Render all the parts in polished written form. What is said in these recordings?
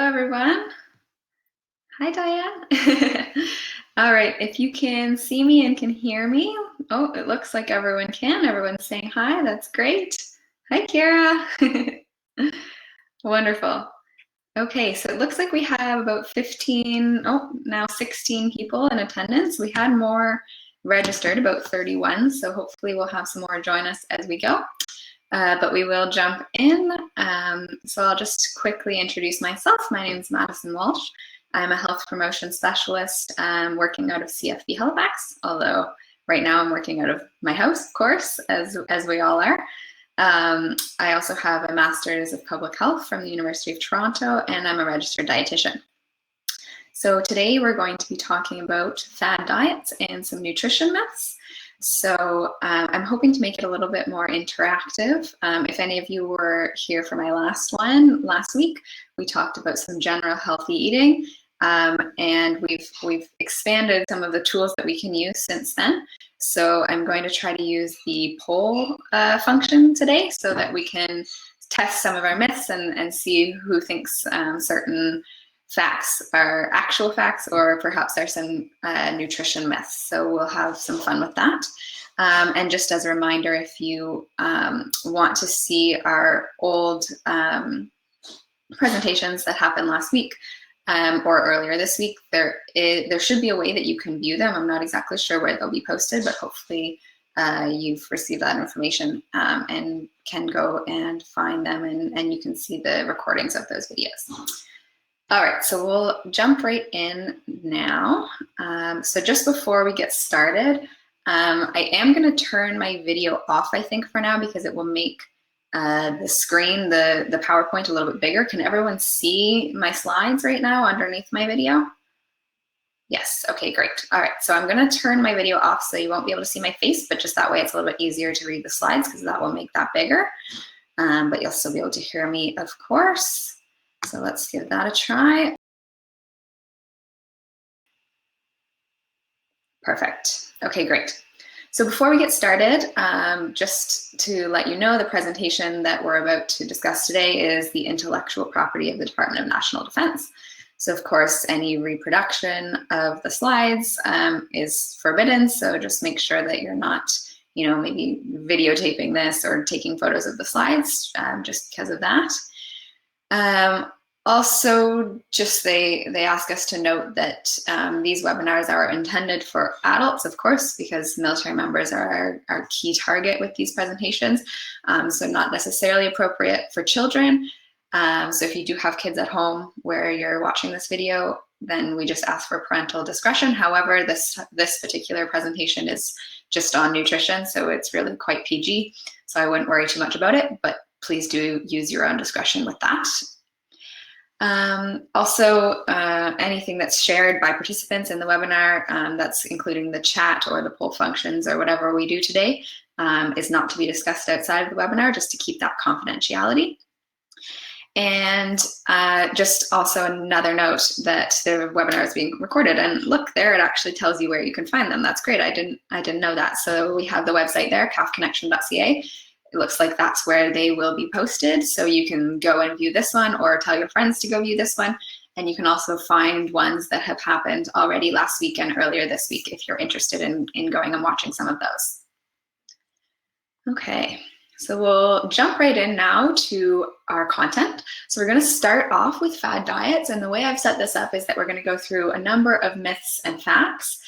everyone. Hi, Diane. All right, if you can see me and can hear me. Oh, it looks like everyone can. Everyone's saying hi. That's great. Hi, Kara. Wonderful. Okay, so it looks like we have about 15, now 16 people in attendance. We had more registered, about 31, so hopefully we'll have some more join us as we go. But we will jump in. So I'll just quickly introduce myself. My name is Madison Walsh. I'm a health promotion specialist working out of CFB Halifax, although right now I'm working out of my house, of course, as we all are. I also have a master's of public health from the University of Toronto, and I'm a registered dietitian. So today we're going to be talking about fad diets and some nutrition myths. So I'm hoping to make it a little bit more interactive. If any of you were here for my last one last week, we talked about some general healthy eating, and we've expanded some of the tools that we can use since then. So I'm going to try to use the poll function today so that we can test some of our myths and see who thinks certain facts are actual facts, or perhaps there's some nutrition myths. So we'll have some fun with that. And just as a reminder, if you want to see our old presentations that happened last week or earlier this week, there should be a way that you can view them. I'm not exactly sure where they'll be posted, but hopefully you've received that information and can go and find them, and you can see the recordings of those videos. All right, so we'll jump right in now. So just before we get started, I am going to turn my video off, I think, for now, because it will make the screen, the PowerPoint, a little bit bigger. Can everyone see my slides right now underneath my video? Yes, okay, great. All right, so I'm going to turn my video off so you won't be able to see my face, but just that way it's a little bit easier to read the slides, because that will make that bigger. But you'll still be able to hear me, of course. So let's give that a try. Perfect. Okay, great. So before we get started, just to let you know, the presentation that we're about to discuss today is the intellectual property of the Department of National Defense. So of course, any reproduction of the slides is forbidden. So just make sure that you're not, maybe videotaping this or taking photos of the slides just because of that. Also, just they ask us to note that these webinars are intended for adults, of course, because military members are our key target with these presentations, so not necessarily appropriate for children. So if you do have kids at home where you're watching this video, then we just ask for parental discretion. However, this particular presentation is just on nutrition, so it's really quite PG, so I wouldn't worry too much about it, but please do use your own discretion with that. Also, anything that's shared by participants in the webinar, that's including the chat or the poll functions or whatever we do today, is not to be discussed outside of the webinar, just to keep that confidentiality. And just also another note that the webinar is being recorded, and look there, it actually tells you where you can find them. That's great. I didn't know that. So we have the website there, calfconnection.ca. It looks like that's where they will be posted. So you can go and view this one, or tell your friends to go view this one. And you can also find ones that have happened already last week and earlier this week if you're interested in going and watching some of those. Okay, so we'll jump right in now to our content. So we're going to start off with fad diets. And the way I've set this up is that we're going to go through a number of myths and facts.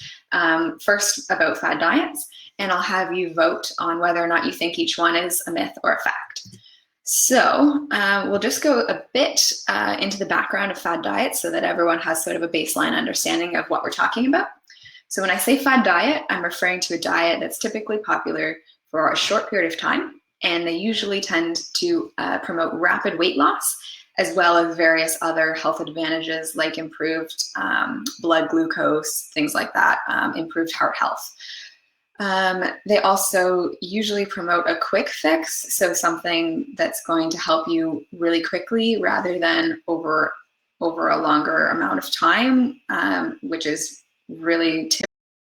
First about fad diets, and I'll have you vote on whether or not you think each one is a myth or a fact. So we'll just go a bit into the background of fad diets so that everyone has sort of a baseline understanding of what we're talking about. So when I say fad diet, I'm referring to a diet that's typically popular for a short period of time, and they usually tend to promote rapid weight loss, as well as various other health advantages like improved blood glucose, things like that, improved heart health. They also usually promote a quick fix, so something that's going to help you really quickly rather than over a longer amount of time, which is really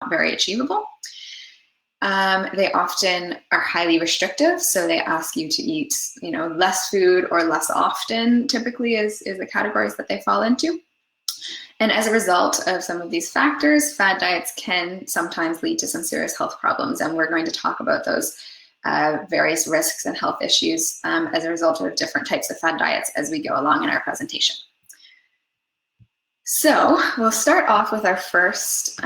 not very achievable. They often are highly restrictive, so they ask you to eat, less food or less often, typically is the categories that they fall into. And as a result of some of these factors, fad diets can sometimes lead to some serious health problems, and we're going to talk about those various risks and health issues as a result of different types of fad diets as we go along in our presentation. So we'll start off with our first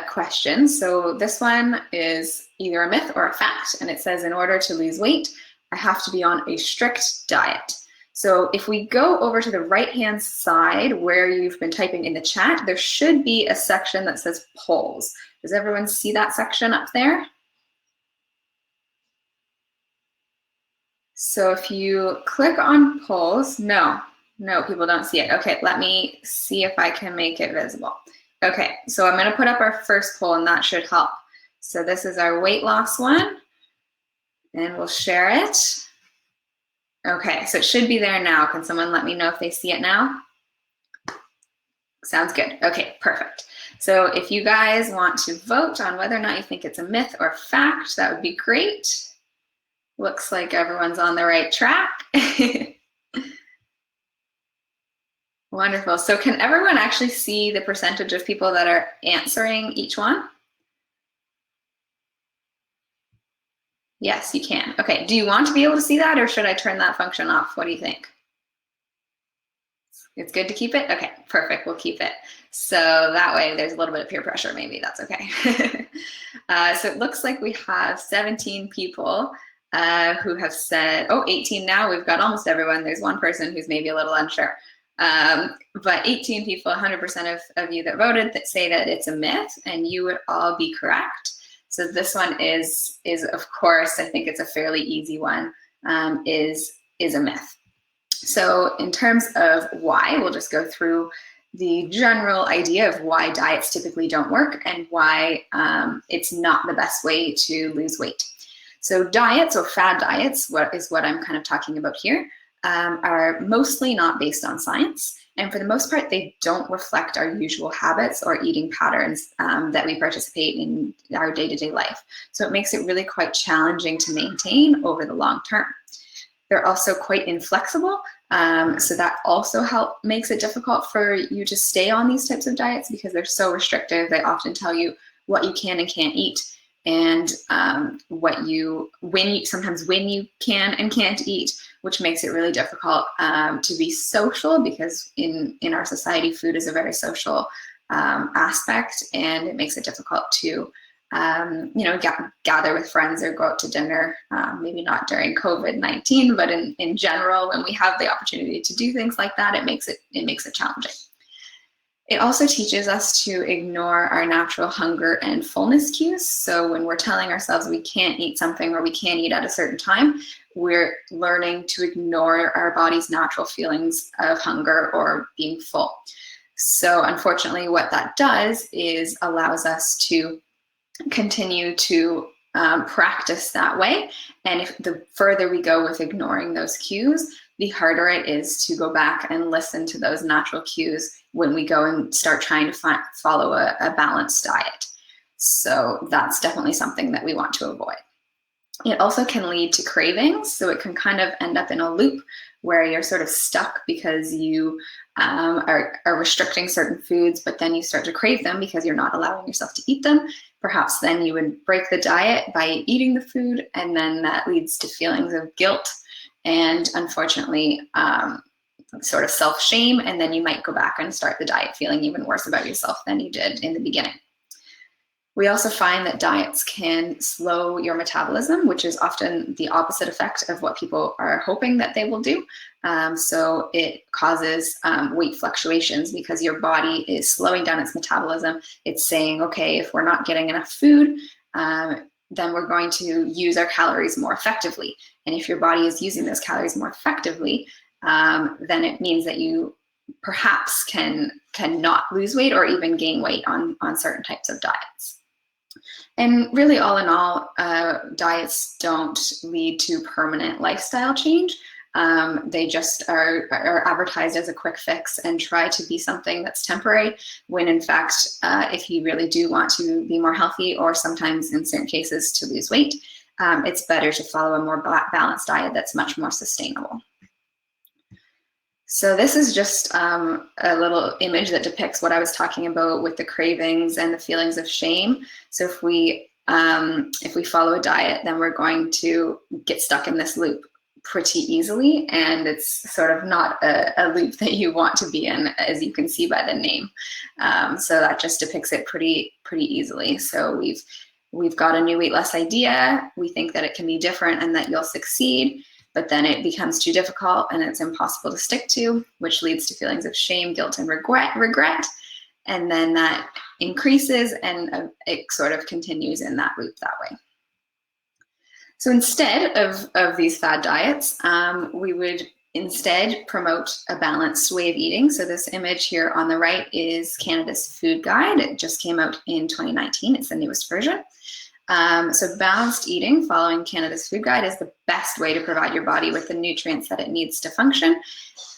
question. So this one is either a myth or a fact, and it says, in order to lose weight, I have to be on a strict diet. So if we go over to the right-hand side where you've been typing in the chat, there should be a section that says polls. Does everyone see that section up there? So if you click on polls, no, people don't see it. Okay, let me see if I can make it visible. Okay, so I'm gonna put up our first poll and that should help. So this is our weight loss one, and we'll share it. Okay, so it should be there now. Can someone let me know if they see it now? Sounds good. Okay, perfect. So if you guys want to vote on whether or not you think it's a myth or fact, that would be great. Looks like everyone's on the right track. Wonderful. So can everyone actually see the percentage of people that are answering each one? Yes, you can. Okay, do you want to be able to see that, or should I turn that function off? What do you think? It's good to keep it? Okay, perfect, we'll keep it. So that way there's a little bit of peer pressure, maybe that's okay. So it looks like we have 17 people who have said, 18 now, we've got almost everyone. There's one person who's maybe a little unsure. But 18 people, 100% of you that voted that say that it's a myth, and you would all be correct. So this one is of course, I think it's a fairly easy one, is a myth. So in terms of why, we'll just go through the general idea of why diets typically don't work and why it's not the best way to lose weight. So diets, or fad diets, what I'm kind of talking about here, are mostly not based on science. And for the most part, they don't reflect our usual habits or eating patterns that we participate in our day-to-day life. So it makes it really quite challenging to maintain over the long term. They're also quite inflexible, so that also makes it difficult for you to stay on these types of diets because they're so restrictive. They often tell you what you can and can't eat, and sometimes when you can and can't eat, which makes it really difficult to be social, because in our society, food is a very social aspect, and it makes it difficult to gather with friends or go out to dinner, maybe not during COVID-19, but in general, when we have the opportunity to do things like that, it makes it challenging. It also teaches us to ignore our natural hunger and fullness cues. So when we're telling ourselves we can't eat something or we can't eat at a certain time, we're learning to ignore our body's natural feelings of hunger or being full. So unfortunately, what that does is allows us to continue to practice that way. And if the further we go with ignoring those cues, the harder it is to go back and listen to those natural cues when we go and start trying to follow a balanced diet. So that's definitely something that we want to avoid. It also can lead to cravings. So it can kind of end up in a loop where you're sort of stuck because you are restricting certain foods, but then you start to crave them because you're not allowing yourself to eat them. Perhaps then you would break the diet by eating the food, and then that leads to feelings of guilt and, unfortunately, sort of self-shame, and then you might go back and start the diet feeling even worse about yourself than you did in the beginning. We also find that diets can slow your metabolism, which is often the opposite effect of what people are hoping that they will do. So it causes weight fluctuations because your body is slowing down its metabolism. It's saying, okay, if we're not getting enough food, then we're going to use our calories more effectively. And if your body is using those calories more effectively, then it means that you perhaps can not lose weight or even gain weight on certain types of diets. And really, all in all, diets don't lead to permanent lifestyle change. They just are advertised as a quick fix and try to be something that's temporary, when in fact, if you really do want to be more healthy, or sometimes in certain cases to lose weight, it's better to follow a more balanced diet that's much more sustainable. So this is just a little image that depicts what I was talking about with the cravings and the feelings of shame. So if we follow a diet, then we're going to get stuck in this loop pretty easily, and it's sort of not a loop that you want to be in, as you can see by the name. So that just depicts it pretty easily. So we've got a new weight loss idea. We think that it can be different and that you'll succeed, but then it becomes too difficult and it's impossible to stick to, which leads to feelings of shame, guilt, and regret. And then that increases, and it sort of continues in that loop that way. So instead of these fad diets, we would instead promote a balanced way of eating. So this image here on the right is Canada's food guide. It just came out in 2019. It's the newest version. So balanced eating, following Canada's food guide, is the best way to provide your body with the nutrients that it needs to function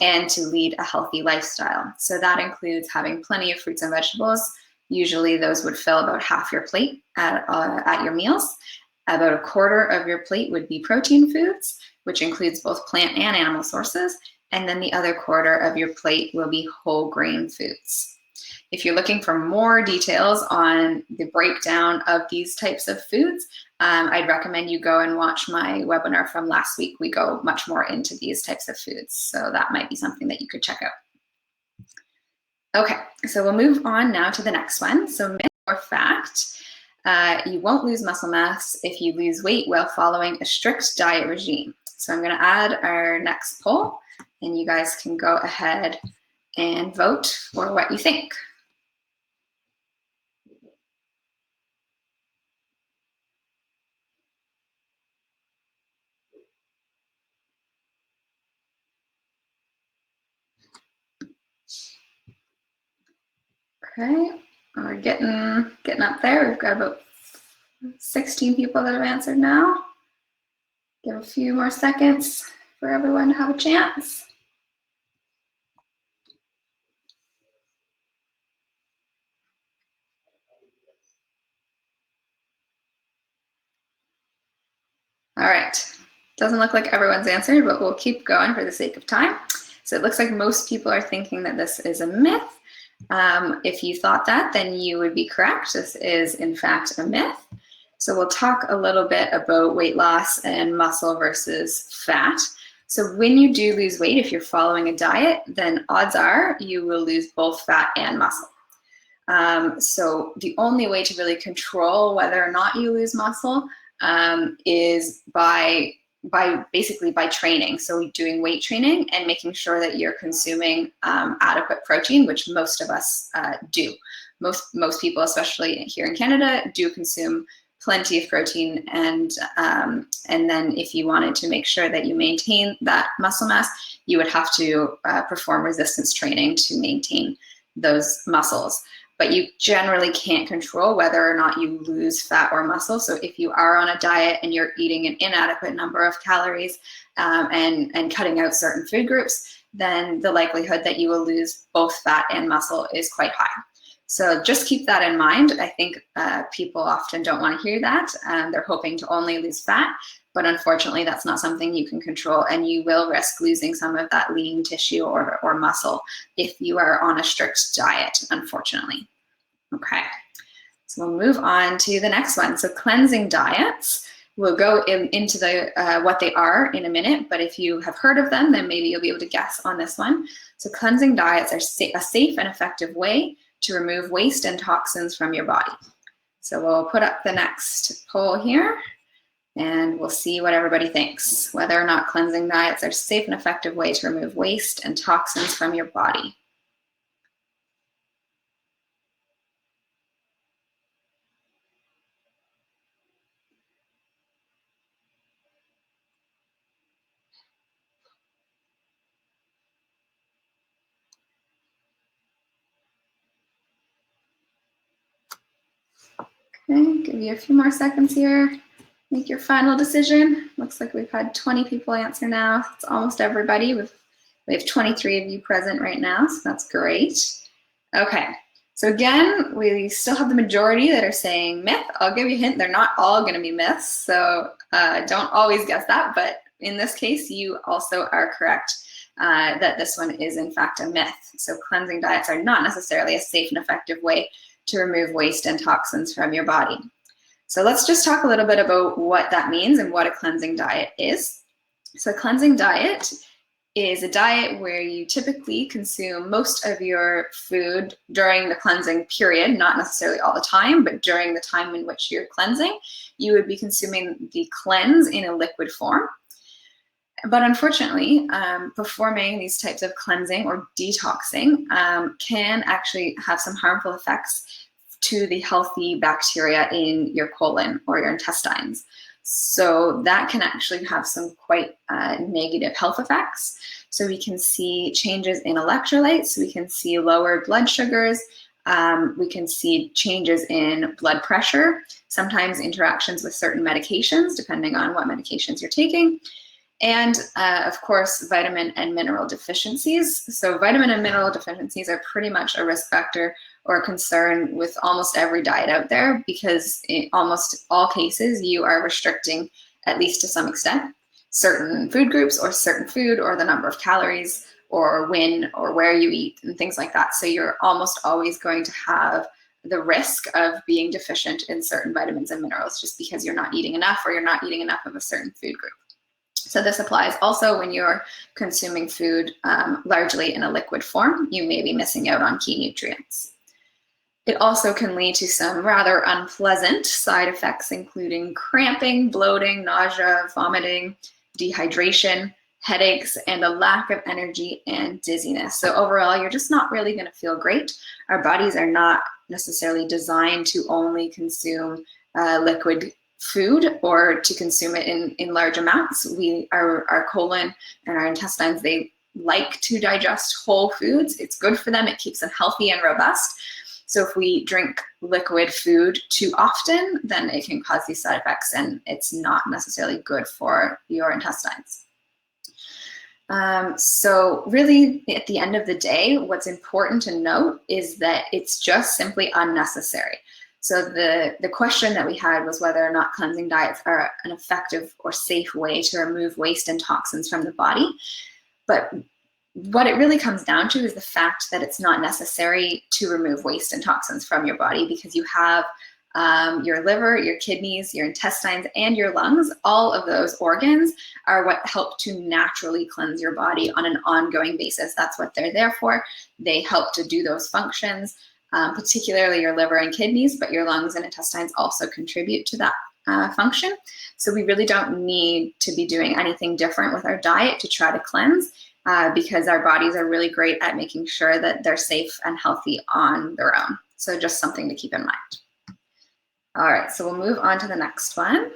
and to lead a healthy lifestyle. So that includes having plenty of fruits and vegetables. Usually those would fill about half your plate at your meals. About a quarter of your plate would be protein foods, which includes both plant and animal sources. And then the other quarter of your plate will be whole grain foods. If you're looking for more details on the breakdown of these types of foods, I'd recommend you go and watch my webinar from last week. We go much more into these types of foods, so that might be something that you could check out. Okay, so we'll move on now to the next one. So myth or fact, you won't lose muscle mass if you lose weight while following a strict diet regime. So I'm going to add our next poll, and you guys can go ahead and vote for what you think. Okay, we're getting up there. We've got about 16 people that have answered now. Give a few more seconds for everyone to have a chance. All right, doesn't look like everyone's answered, but we'll keep going for the sake of time. So it looks like most people are thinking that this is a myth. If you thought that, then you would be correct. This is in fact a myth. So we'll talk a little bit about weight loss and muscle versus fat. So when you do lose weight, if you're following a diet, then odds are you will lose both fat and muscle. So the only way to really control whether or not you lose muscle is basically by training. So doing weight training and making sure that you're consuming adequate protein, which most of us do. Most people, especially here in Canada, do consume plenty of protein, and then if you wanted to make sure that you maintain that muscle mass, you would have to perform resistance training to maintain those muscles. But you generally can't control whether or not you lose fat or muscle. So if you are on a diet and you're eating an inadequate number of calories and cutting out certain food groups, then the likelihood that you will lose both fat and muscle is quite high. So just keep that in mind. I think people often don't want to hear that. They're hoping to only lose fat, but unfortunately that's not something you can control, and you will risk losing some of that lean tissue or muscle if you are on a strict diet, unfortunately. Okay, so we'll move on to the next one. So cleansing diets. We'll go into the what they are in a minute, but if you have heard of them, then maybe you'll be able to guess on this one. So cleansing diets are a safe and effective way to remove waste and toxins from your body. So we'll put up the next poll here, and we'll see what everybody thinks, whether or not cleansing diets are a safe and effective way to remove waste and toxins from your body. Okay, give you a few more seconds here. make your final decision. Looks like we've had 20 people answer now. It's almost everybody. We have 23 of you present right now, so that's great. Okay, so again, we still have the majority that are saying myth. I'll give you a hint, they're not all gonna be myths, so don't always guess that, but in this case, you also are correct that this one is in fact a myth. So cleansing diets are not necessarily a safe and effective way to remove waste and toxins from your body. So let's just talk a little bit about what that means and what a cleansing diet is. So a cleansing diet is a diet where you typically consume most of your food during the cleansing period, not necessarily all the time, but during the time in which you're cleansing, you would be consuming the cleanse in a liquid form. But unfortunately, performing these types of cleansing or detoxing can actually have some harmful effects to the healthy bacteria in your colon or your intestines. So that can actually have some quite negative health effects. So we can see changes in electrolytes, we can see lower blood sugars, we can see changes in blood pressure, sometimes interactions with certain medications, depending on what medications you're taking. And of course, vitamin and mineral deficiencies. So vitamin and mineral deficiencies are pretty much a risk factor or a concern with almost every diet out there, because in almost all cases, you are restricting, at least to some extent, certain food groups or certain food or the number of calories or when or where you eat and things like that. So you're almost always going to have the risk of being deficient in certain vitamins and minerals just because you're not eating enough or you're not eating enough of a certain food group. So this applies also when you're consuming food largely in a liquid form. You may be missing out on key nutrients. It also can lead to some rather unpleasant side effects, including cramping, bloating, nausea, vomiting, dehydration, headaches, and a lack of energy and dizziness. So overall, you're just not really going to feel great. Our bodies are not necessarily designed to only consume liquid food or to consume it in large amounts. Our colon and our intestines, they like to digest whole foods. It's good for them. It keeps them healthy and robust. So if we drink liquid food too often, then it can cause these side effects, and it's not necessarily good for your intestines. So really, at the end of the day, what's important to note is that it's just simply unnecessary. So the question that we had was whether or not cleansing diets are an effective or safe way to remove waste and toxins from the body. But what it really comes down to is the fact that it's not necessary to remove waste and toxins from your body, because you have your liver, your kidneys, your intestines, and your lungs. All of those organs are what help to naturally cleanse your body on an ongoing basis. That's what they're there for. They help to do those functions. Particularly your liver and kidneys, but your lungs and intestines also contribute to that function. So we really don't need to be doing anything different with our diet to try to cleanse, because our bodies are really great at making sure that they're safe and healthy on their own. So just something to keep in mind. All right, so we'll move on to the next one.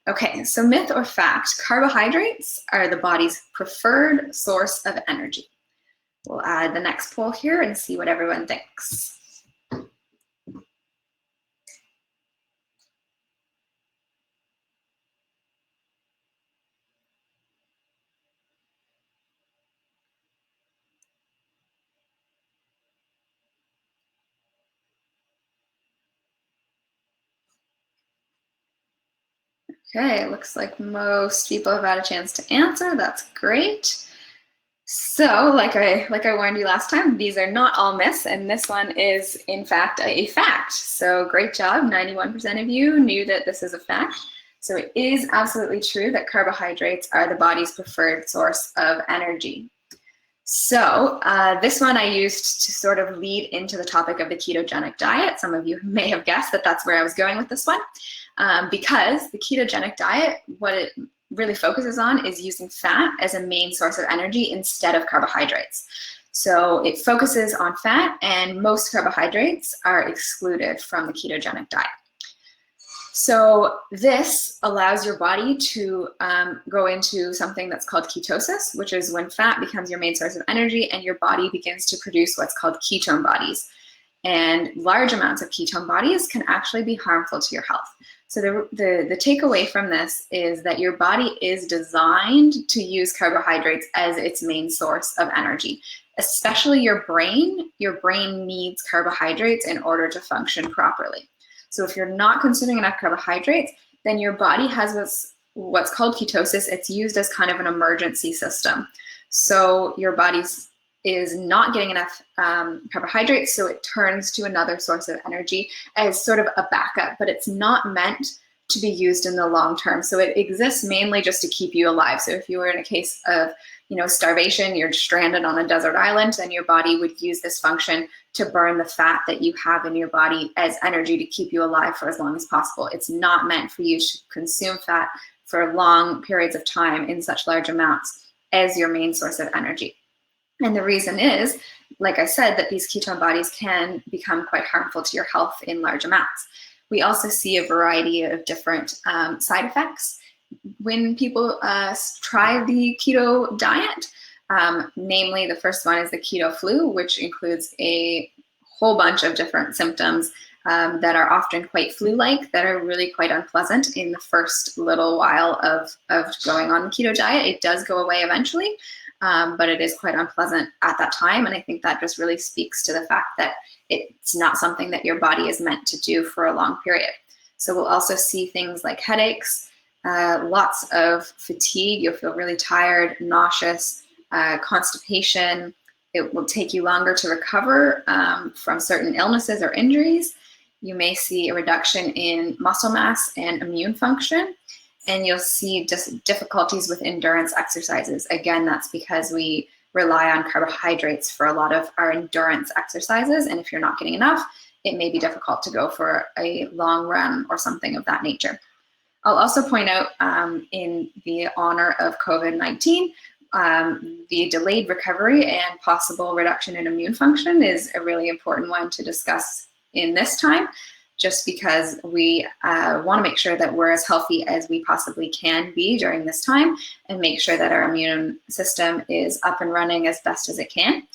Okay, so myth or fact, carbohydrates are the body's preferred source of energy. We'll add the next poll here and see what everyone thinks. Okay, it looks like most people have had a chance to answer. That's great. So, like I warned you last time, these are not all myths, and this one is, in fact, a fact. So great job. 91% of you knew that this is a fact. So it is absolutely true that carbohydrates are the body's preferred source of energy. So this one I used to sort of lead into the topic of the ketogenic diet. Some of you may have guessed that that's where I was going with this one, because the ketogenic diet, what it really focuses on is using fat as a main source of energy instead of carbohydrates. So it focuses on fat, and most carbohydrates are excluded from the ketogenic diet. So this allows your body to go into something that's called ketosis, which is when fat becomes your main source of energy and your body begins to produce what's called ketone bodies. And large amounts of ketone bodies can actually be harmful to your health. So the takeaway from this is that your body is designed to use carbohydrates as its main source of energy, especially your brain. Your brain needs carbohydrates in order to function properly. So if you're not consuming enough carbohydrates, then your body has what's called ketosis. It's used as kind of an emergency system. So your body's is not getting enough carbohydrates, so it turns to another source of energy as sort of a backup, but it's not meant to be used in the long term. So it exists mainly just to keep you alive. So if you were in a case of, starvation, you're stranded on a desert island, then your body would use this function to burn the fat that you have in your body as energy to keep you alive for as long as possible. It's not meant for you to consume fat for long periods of time in such large amounts as your main source of energy. And the reason is, like I said, that these ketone bodies can become quite harmful to your health in large amounts. We also see a variety of different side effects when people try the keto diet. Namely, the first one is the keto flu, which includes a whole bunch of different symptoms that are often quite flu-like, that are really quite unpleasant in the first little while of going on the keto diet. It does go away eventually. But it is quite unpleasant at that time. And I think that just really speaks to the fact that it's not something that your body is meant to do for a long period. So we'll also see things like headaches, lots of fatigue. You'll feel really tired, nauseous, constipation. It will take you longer to recover from certain illnesses or injuries. You may see a reduction in muscle mass and immune function. And you'll see just difficulties with endurance exercises. Again, that's because we rely on carbohydrates for a lot of our endurance exercises. And if you're not getting enough, it may be difficult to go for a long run or something of that nature. I'll also point out in the honor of COVID-19, the delayed recovery and possible reduction in immune function is a really important one to discuss in this time, just because we want to make sure that we're as healthy as we possibly can be during this time and make sure that our immune system is up and running as best as it can.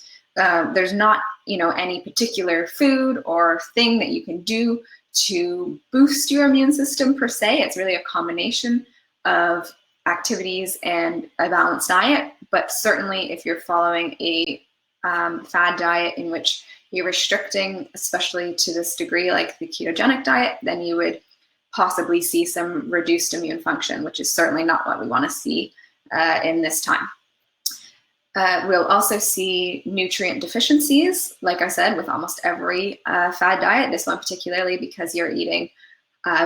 There's not, any particular food or thing that you can do to boost your immune system per se. It's really a combination of activities and a balanced diet, but certainly if you're following a fad diet in which you're restricting, especially to this degree, like the ketogenic diet, then you would possibly see some reduced immune function, which is certainly not what we want to see in this time. We'll also see nutrient deficiencies, like I said, with almost every fad diet, this one particularly because you're eating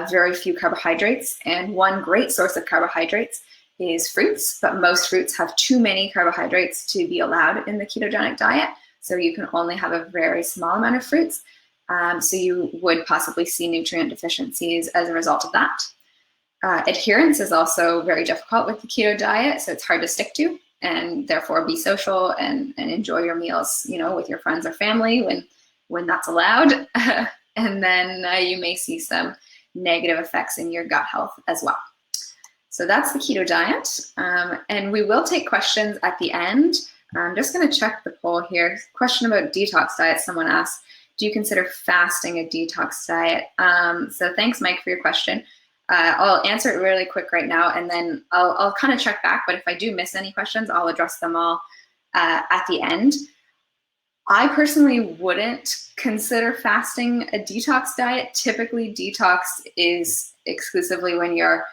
very few carbohydrates. And one great source of carbohydrates is fruits, but most fruits have too many carbohydrates to be allowed in the ketogenic diet. So you can only have a very small amount of fruits. So you would possibly see nutrient deficiencies as a result of that. Adherence is also very difficult with the keto diet, so it's hard to stick to, and therefore be social and enjoy your meals, with your friends or family when that's allowed. And then you may see some negative effects in your gut health as well. So that's the keto diet. And we will take questions at the end. I'm just going to check the poll here. Question about detox diet. Someone asked, do you consider fasting a detox diet? So thanks, Mike, for your question. I'll answer it really quick right now, and then I'll kind of check back. But if I do miss any questions, I'll address them all at the end. I personally wouldn't consider fasting a detox diet. Typically, detox is exclusively when you're,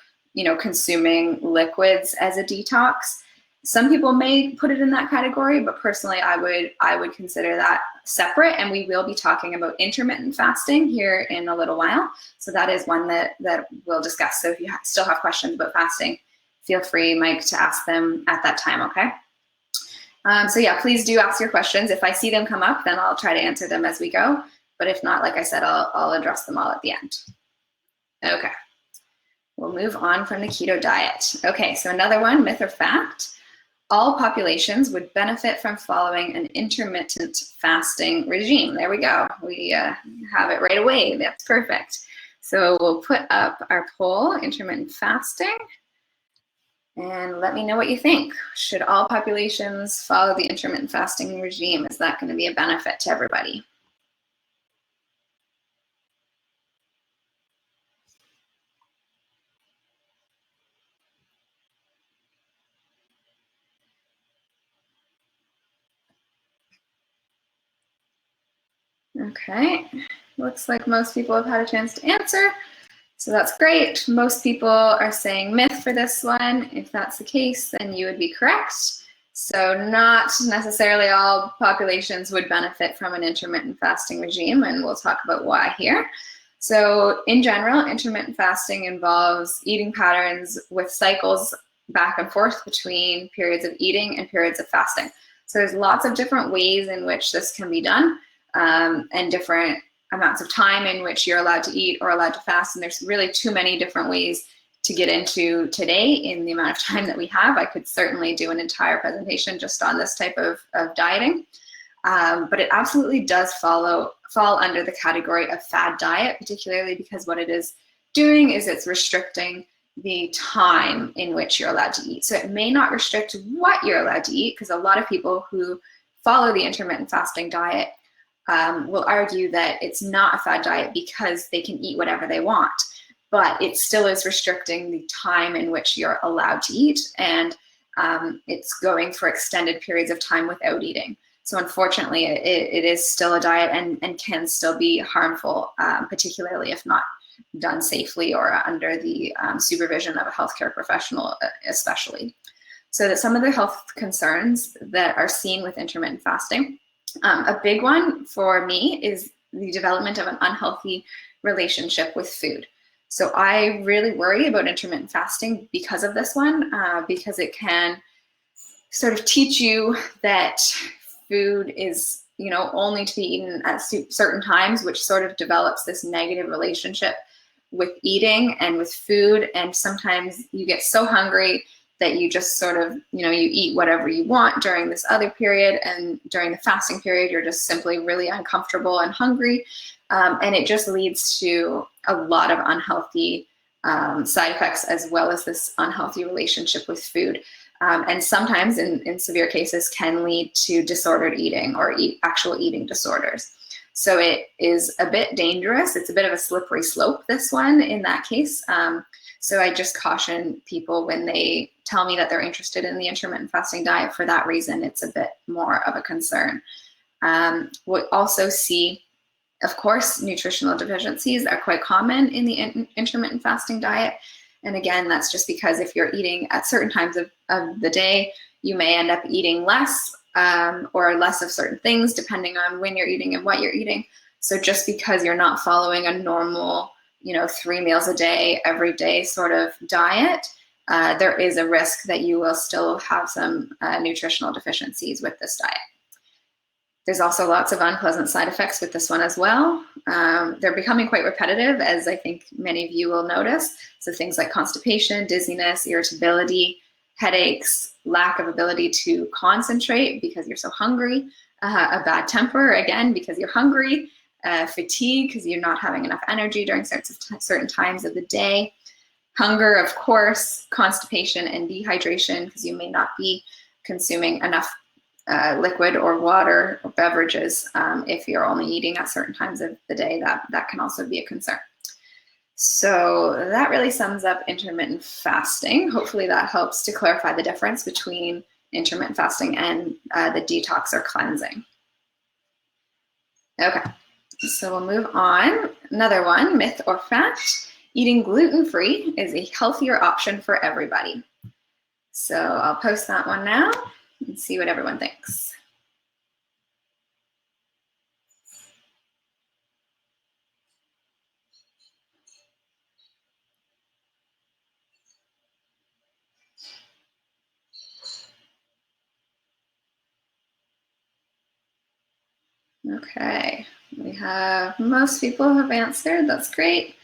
consuming liquids as a detox. Some people may put it in that category, but personally, I would consider that separate. And we will be talking about intermittent fasting here in a little while. So that is one that we'll discuss. So if you still have questions about fasting, feel free, Mike, to ask them at that time, okay? So yeah, please do ask your questions. If I see them come up, then I'll try to answer them as we go. But if not, like I said, I'll address them all at the end. Okay, we'll move on from the keto diet. Okay, so another one, myth or fact. All populations would benefit from following an intermittent fasting regime. There we go. We have it right away. That's perfect. So we'll put up our poll, intermittent fasting, and let me know what you think. Should all populations follow the intermittent fasting regime? Is that going to be a benefit to everybody? Okay, looks like most people have had a chance to answer. So that's great. Most people are saying myth for this one. If that's the case, then you would be correct. So not necessarily all populations would benefit from an intermittent fasting regime, and we'll talk about why here. So in general, intermittent fasting involves eating patterns with cycles back and forth between periods of eating and periods of fasting. So there's lots of different ways in which this can be done, and different amounts of time in which you're allowed to eat or allowed to fast. And there's really too many different ways to get into today in the amount of time that we have. I could certainly do an entire presentation just on this type of dieting. But it absolutely does fall under the category of fad diet, particularly because what it is doing is it's restricting the time in which you're allowed to eat. So it may not restrict what you're allowed to eat, because a lot of people who follow the intermittent fasting diet will argue that it's not a fad diet because they can eat whatever they want, but it still is restricting the time in which you're allowed to eat, and it's going for extended periods of time without eating. So unfortunately, it is still a diet and can still be harmful, particularly if not done safely or under the supervision of a healthcare professional, especially. So that some of the health concerns that are seen with intermittent fasting, a big one for me is the development of an unhealthy relationship with food. So I really worry about intermittent fasting because of this one, because it can sort of teach you that food is, only to be eaten at certain times, which sort of develops this negative relationship with eating and with food. And sometimes you get so hungry that you just sort of, you eat whatever you want during this other period, and during the fasting period, you're just simply really uncomfortable and hungry. And it just leads to a lot of unhealthy side effects, as well as this unhealthy relationship with food. And sometimes in severe cases can lead to disordered eating or actual eating disorders. So it is a bit dangerous. It's a bit of a slippery slope, this one, in that case. So I just caution people when they tell me that they're interested in the intermittent fasting diet for that reason. It's a bit more of a concern. We also see, of course, nutritional deficiencies are quite common in the intermittent fasting diet. And again, that's just because if you're eating at certain times of the day, you may end up eating less or less of certain things, depending on when you're eating and what you're eating. So just because you're not following a normal 3 meals a day, every day sort of diet, there is a risk that you will still have some nutritional deficiencies with this diet. There's also lots of unpleasant side effects with this one as well. They're becoming quite repetitive, as I think many of you will notice. So things like constipation, dizziness, irritability, headaches, lack of ability to concentrate because you're so hungry, a bad temper, again, because you're hungry, fatigue because you're not having enough energy during certain times of the day, hunger, of course, constipation and dehydration because you may not be consuming enough liquid or water or beverages. If you're only eating at certain times of the day, that can also be a concern. So that really sums up intermittent fasting. Hopefully that helps to clarify the difference between intermittent fasting and the detox or cleansing. Okay, so we'll move on. Another one, myth or fact: eating gluten-free is a healthier option for everybody. So I'll post that one now and see what everyone thinks. Okay, most people have answered. That's great.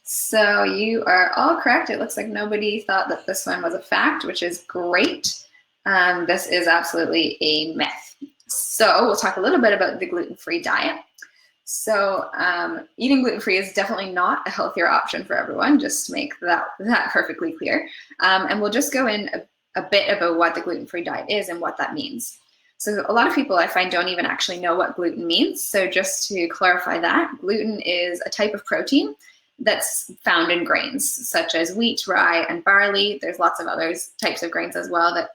So you are all correct. It looks like nobody thought that this one was a fact, which is great. This is absolutely a myth. So we'll talk a little bit about the gluten-free diet. So eating gluten-free is definitely not a healthier option for everyone, just to make that perfectly clear. And we'll just go in a bit about what the gluten-free diet is and what that means. So a lot of people I find don't even actually know what gluten means. So just to clarify that, gluten is a type of protein that's found in grains such as wheat, rye, and barley. There's lots of other types of grains as well that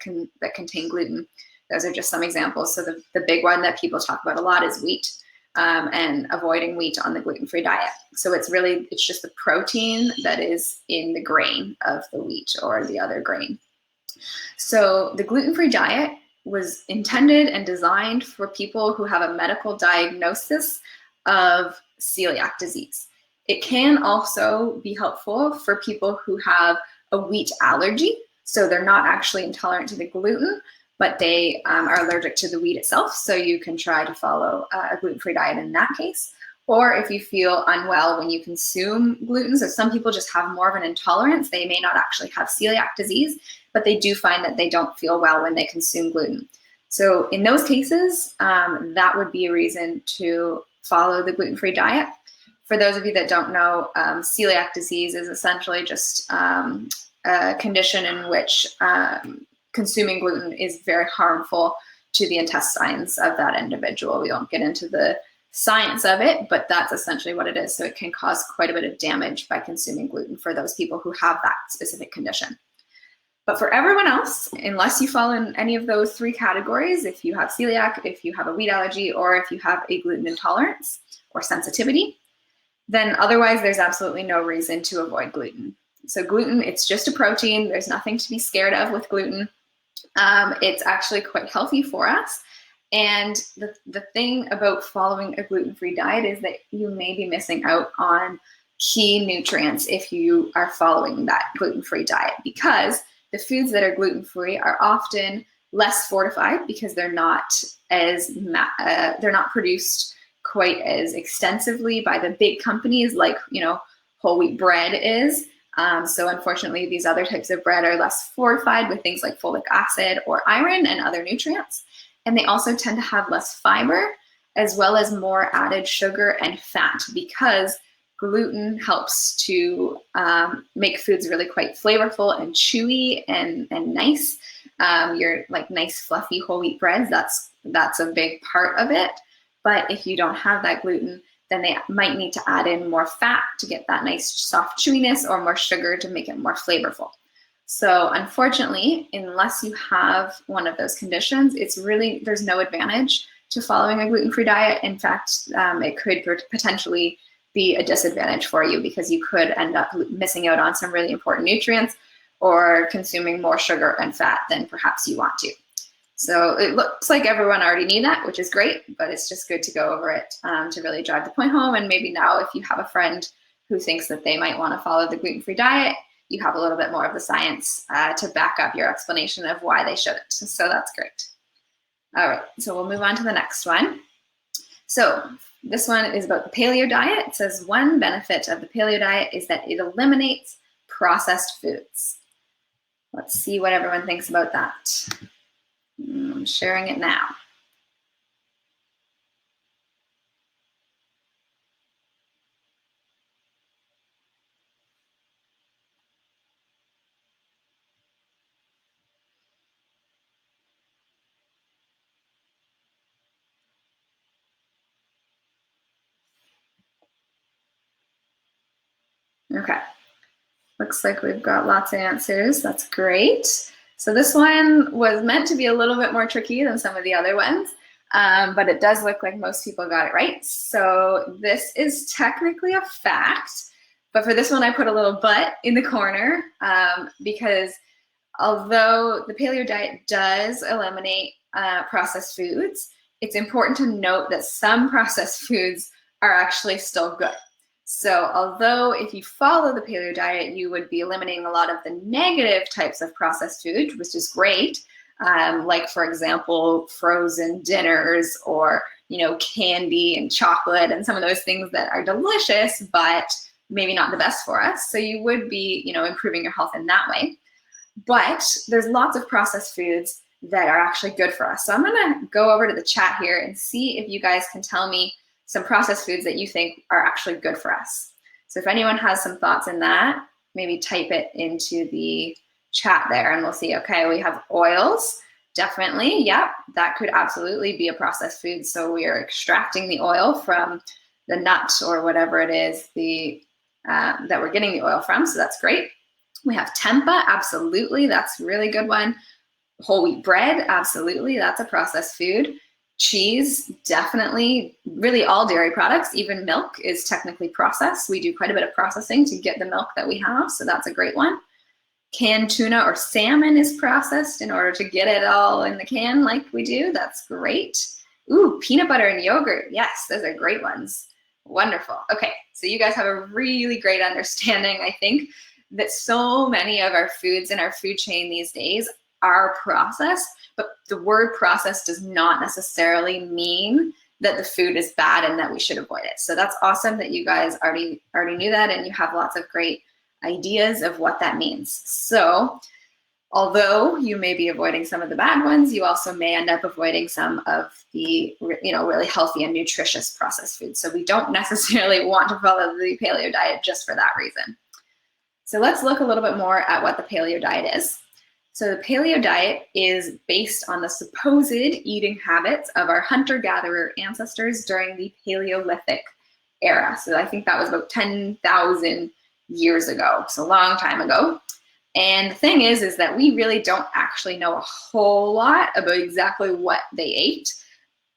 contain gluten. Those are just some examples. So the big one that people talk about a lot is wheat. and avoiding wheat on the gluten-free diet. So it's just the protein that is in the grain of the wheat or the other grain. So the gluten-free diet was intended and designed for people who have a medical diagnosis of celiac disease. It can also be helpful for people who have a wheat allergy. So they're not actually intolerant to the gluten, but they are allergic to the wheat itself. So you can try to follow a gluten-free diet in that case. Or if you feel unwell when you consume gluten, so some people just have more of an intolerance. They may not actually have celiac disease, but they do find that they don't feel well when they consume gluten. So in those cases, that would be a reason to follow the gluten-free diet. For those of you that don't know, celiac disease is essentially just a condition in which consuming gluten is very harmful to the intestines of that individual. We won't get into the science of it, but that's essentially what it is. So it can cause quite a bit of damage by consuming gluten for those people who have that specific condition. But for everyone else, unless you fall in any of those three categories, if you have celiac, if you have a wheat allergy, or if you have a gluten intolerance or sensitivity, then otherwise there's absolutely no reason to avoid gluten. So gluten, it's just a protein. There's nothing to be scared of with gluten. It's actually quite healthy for us. And the thing about following a gluten-free diet is that you may be missing out on key nutrients if you are following that gluten-free diet, because the foods that are gluten-free are often less fortified because they're not produced quite as extensively by the big companies like, whole wheat bread is. So unfortunately, these other types of bread are less fortified with things like folic acid or iron and other nutrients. And they also tend to have less fiber, as well as more added sugar and fat, because gluten helps to make foods really quite flavorful and chewy and nice. Your like nice fluffy whole wheat breads, that's a big part of it. But if you don't have that gluten, then they might need to add in more fat to get that nice soft chewiness, or more sugar to make it more flavorful. So unfortunately, unless you have one of those conditions, there's no advantage to following a gluten-free diet. In fact, it could potentially be a disadvantage for you, because you could end up missing out on some really important nutrients or consuming more sugar and fat than perhaps you want to. So it looks like everyone already knew that, which is great, but it's just good to go over it to really drive the point home. And maybe now, if you have a friend who thinks that they might want to follow the gluten-free diet, you have a little bit more of the science to back up your explanation of why they shouldn't. So that's great. All right, so we'll move on to the next one. So this one is about the paleo diet. It says one benefit of the paleo diet is that it eliminates processed foods. Let's see what everyone thinks about that. I'm sharing it now. Okay, looks like we've got lots of answers. That's great. So this one was meant to be a little bit more tricky than some of the other ones, but it does look like most people got it right. So this is technically a fact, but for this one I put a little but in the corner, because although the paleo diet does eliminate processed foods, it's important to note that some processed foods are actually still good. So although if you follow the paleo diet, you would be eliminating a lot of the negative types of processed food, which is great, like, for example, frozen dinners, or, candy and chocolate and some of those things that are delicious, but maybe not the best for us. So you would be, improving your health in that way. But there's lots of processed foods that are actually good for us. So I'm going to go over to the chat here and see if you guys can tell me some processed foods that you think are actually good for us. So if anyone has some thoughts in that, maybe type it into the chat there and we'll see. Okay, we have oils, definitely. Yep, that could absolutely be a processed food. So we are extracting the oil from the nut or whatever it is that we're getting the oil from. So that's great. We have tempeh, absolutely. That's a really good one. Whole wheat bread, absolutely. That's a processed food. Cheese, definitely. Really all dairy products, even milk is technically processed. We do quite a bit of processing to get the milk that we have, so that's a great one. Canned tuna or salmon is processed in order to get it all in the can like we do. That's great. Ooh, peanut butter and yogurt. Yes, those are great ones. Wonderful. Okay, so you guys have a really great understanding, I think, that so many of our foods in our food chain these days are processed, but the word processed does not necessarily mean that the food is bad and that we should avoid it. So that's awesome that you guys already knew that, and you have lots of great ideas of what that means. So although you may be avoiding some of the bad ones, you also may end up avoiding some of the really healthy and nutritious processed foods. So we don't necessarily want to follow the paleo diet just for that reason. So let's look a little bit more at what the paleo diet is. So the paleo diet is based on the supposed eating habits of our hunter-gatherer ancestors during the Paleolithic era. So I think that was about 10,000 years ago, so a long time ago. And the thing is that we really don't actually know a whole lot about exactly what they ate,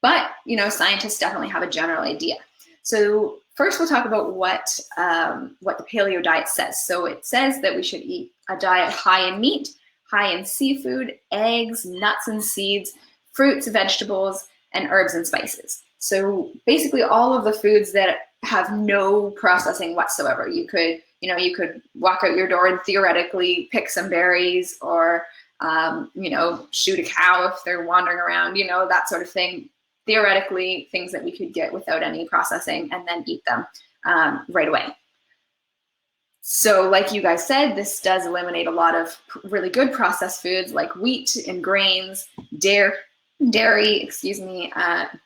but scientists definitely have a general idea. So first we'll talk about what the paleo diet says. So it says that we should eat a diet high in meat, high in seafood, eggs, nuts and seeds, fruits, vegetables, and herbs and spices. So basically all of the foods that have no processing whatsoever. You could walk out your door and theoretically pick some berries, or shoot a cow if they're wandering around, that sort of thing. Theoretically, things that we could get without any processing and then eat them right away. So like you guys said, this does eliminate a lot of really good processed foods like wheat and grains, dairy,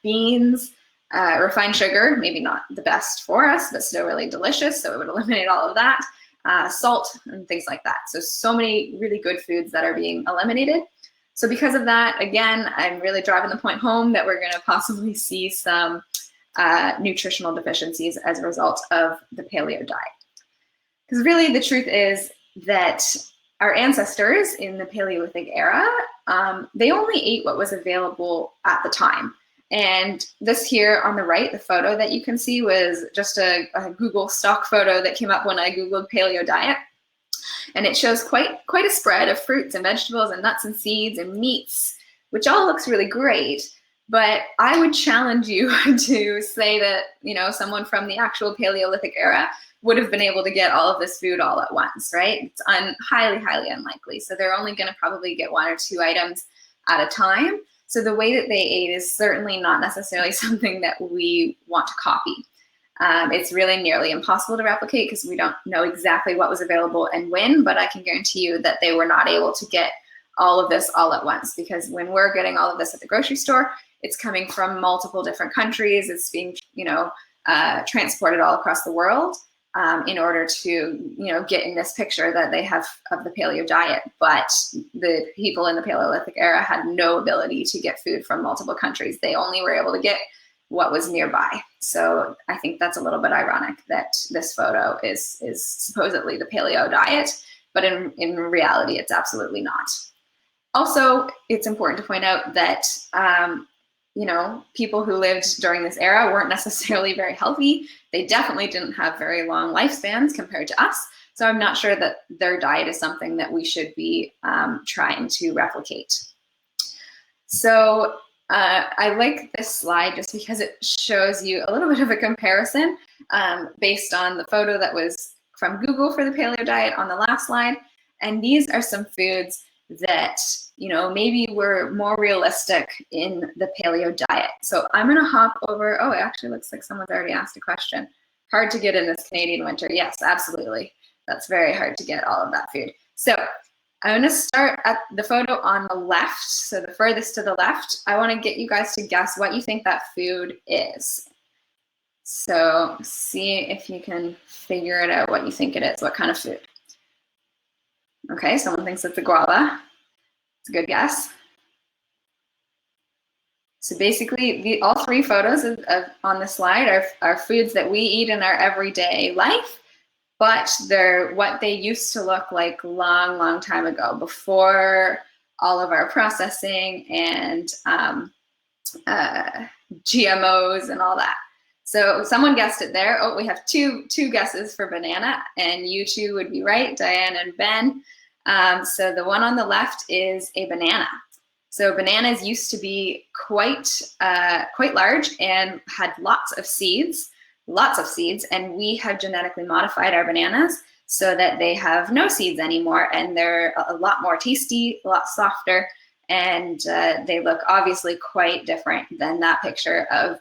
beans, refined sugar, maybe not the best for us, but still really delicious. So it would eliminate all of that, salt and things like that. So many really good foods that are being eliminated. So because of that, again, I'm really driving the point home that we're going to possibly see some nutritional deficiencies as a result of the paleo diet. Because really the truth is that our ancestors in the Paleolithic era, they only ate what was available at the time. And this here on the right, the photo that you can see was just a Google stock photo that came up when I Googled paleo diet. And it shows quite a spread of fruits and vegetables and nuts and seeds and meats, which all looks really great. But I would challenge you to say that, someone from the actual Paleolithic era would have been able to get all of this food all at once, right? It's highly, highly unlikely. So they're only going to probably get 1 or 2 items at a time. So the way that they ate is certainly not necessarily something that we want to copy. It's really nearly impossible to replicate because we don't know exactly what was available and when, but I can guarantee you that they were not able to get all of this all at once, because when we're getting all of this at the grocery store, it's coming from multiple different countries. It's being, transported all across the world in order to, get in this picture that they have of the paleo diet. But the people in the Paleolithic era had no ability to get food from multiple countries. They only were able to get what was nearby. So I think that's a little bit ironic that this photo is supposedly the paleo diet, but in reality, it's absolutely not. Also, it's important to point out that, people who lived during this era weren't necessarily very healthy. They definitely didn't have very long lifespans compared to us. So I'm not sure that their diet is something that we should be trying to replicate. So I like this slide just because it shows you a little bit of a comparison based on the photo that was from Google for the paleo diet on the last slide. And these are some foods that, maybe were more realistic in the paleo diet. So I'm going to hop over. Oh, it actually looks like someone's already asked a question. Hard to get in this Canadian winter. Yes, absolutely. That's very hard to get all of that food. So I'm going to start at the photo on the left. So the furthest to the left, I want to get you guys to guess what you think that food is. So see if you can figure it out what you think it is. What kind of food? Okay, someone thinks it's a guava. It's a good guess. So basically, all 3 photos on the slide are foods that we eat in our everyday life, but they're what they used to look like long, long time ago, before all of our processing and GMOs and all that. So someone guessed it there. Oh, we have two guesses for banana, and you two would be right, Diane and Ben. So the one on the left is a banana. So bananas used to be quite large and had lots of seeds, and we have genetically modified our bananas so that they have no seeds anymore, and they're a lot more tasty, a lot softer, and they look obviously quite different than that picture of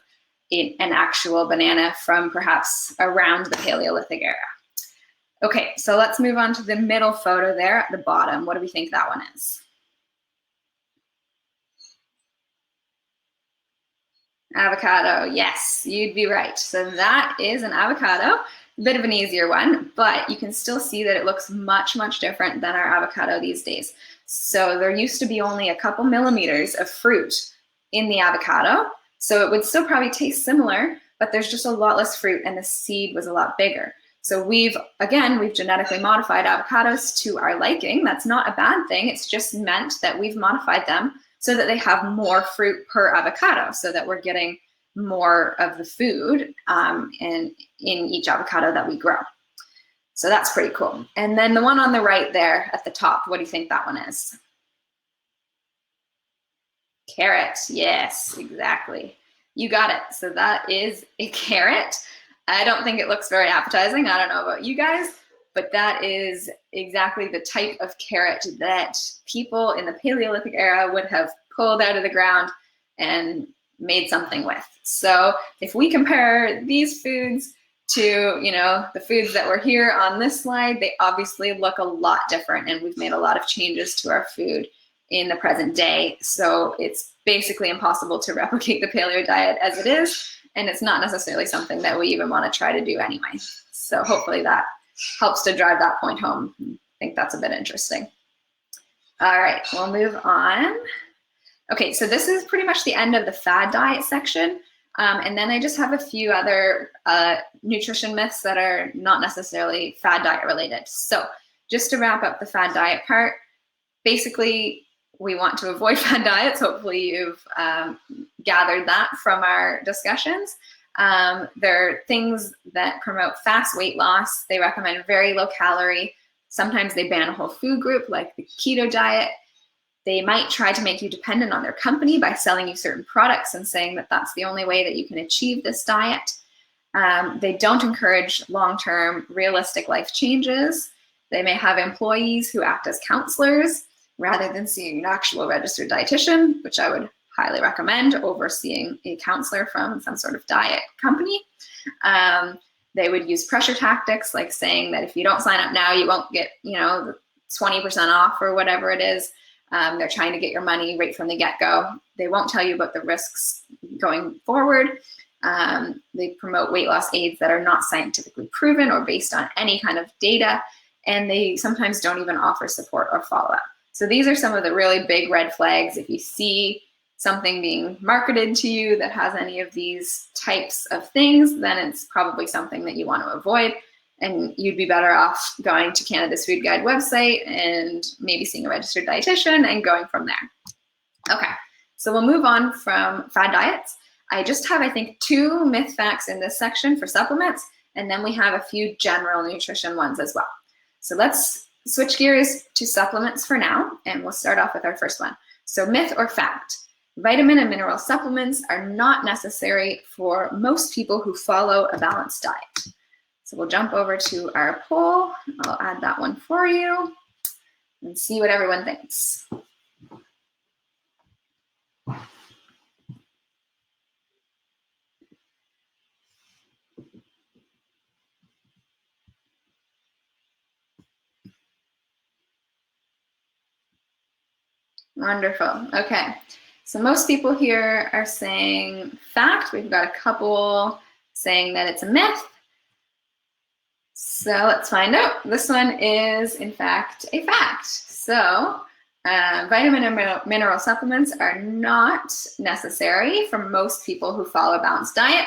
an actual banana from perhaps around the Paleolithic era. Okay, so let's move on to the middle photo there at the bottom. What do we think that one is? Avocado, yes, you'd be right. So that is an avocado, a bit of an easier one, but you can still see that it looks much, much different than our avocado these days. So there used to be only a couple millimeters of fruit in the avocado, so it would still probably taste similar, but there's just a lot less fruit and the seed was a lot bigger. So we've genetically modified avocados to our liking. That's not a bad thing. It's just meant that we've modified them so that they have more fruit per avocado, so that we're getting more of the food in each avocado that we grow. So that's pretty cool. And then the one on the right there at the top, what do you think that one is? Carrot, yes, exactly. You got it. So that is a carrot. I don't think it looks very appetizing. I don't know about you guys, but that is exactly the type of carrot that people in the Paleolithic era would have pulled out of the ground and made something with. So if we compare these foods to, you know, the foods that were here on this slide, they obviously look a lot different, and we've made a lot of changes to our food in the present day. So it's basically impossible to replicate the paleo diet as it is, and it's not necessarily something that we even want to try to do anyway. So hopefully that helps to drive that point home. I think that's a bit interesting. All right, we'll move on. Okay, so this is pretty much the end of the fad diet section. And then I just have a few other nutrition myths that are not necessarily fad diet related. So just to wrap up the fad diet part, basically we want to avoid fad diets. Hopefully you've gathered that from our discussions. There are things that promote fast weight loss. They recommend very low calorie. Sometimes they ban a whole food group like the keto diet. They might try to make you dependent on their company by selling you certain products and saying that that's the only way that you can achieve this diet. They don't encourage long-term realistic life changes. They may have employees who act as counselors rather than seeing an actual registered dietitian, which I would highly recommend over seeing a counselor from some sort of diet company. They would use pressure tactics like saying that if you don't sign up now, you won't get, 20% off or whatever it is. They're trying to get your money right from the get-go. They won't tell you about the risks going forward. They promote weight loss aids that are not scientifically proven or based on any kind of data, and they sometimes don't even offer support or follow-up. So these are some of the really big red flags. If you see something being marketed to you that has any of these types of things, then it's probably something that you want to avoid. And you'd be better off going to Canada's Food Guide website and maybe seeing a registered dietitian and going from there. Okay, so we'll move on from fad diets. I just have, I think, 2 myth facts in this section for supplements, and then we have a few general nutrition ones as well. So let's switch gears to supplements for now, and we'll start off with our first one. So myth or fact, vitamin and mineral supplements are not necessary for most people who follow a balanced diet. So we'll jump over to our poll. I'll add that one for you and see what everyone thinks. Wonderful. Okay. So most people here are saying fact. We've got a couple saying that it's a myth. So let's find out. This one is, in fact, a fact. So vitamin and mineral supplements are not necessary for most people who follow a balanced diet.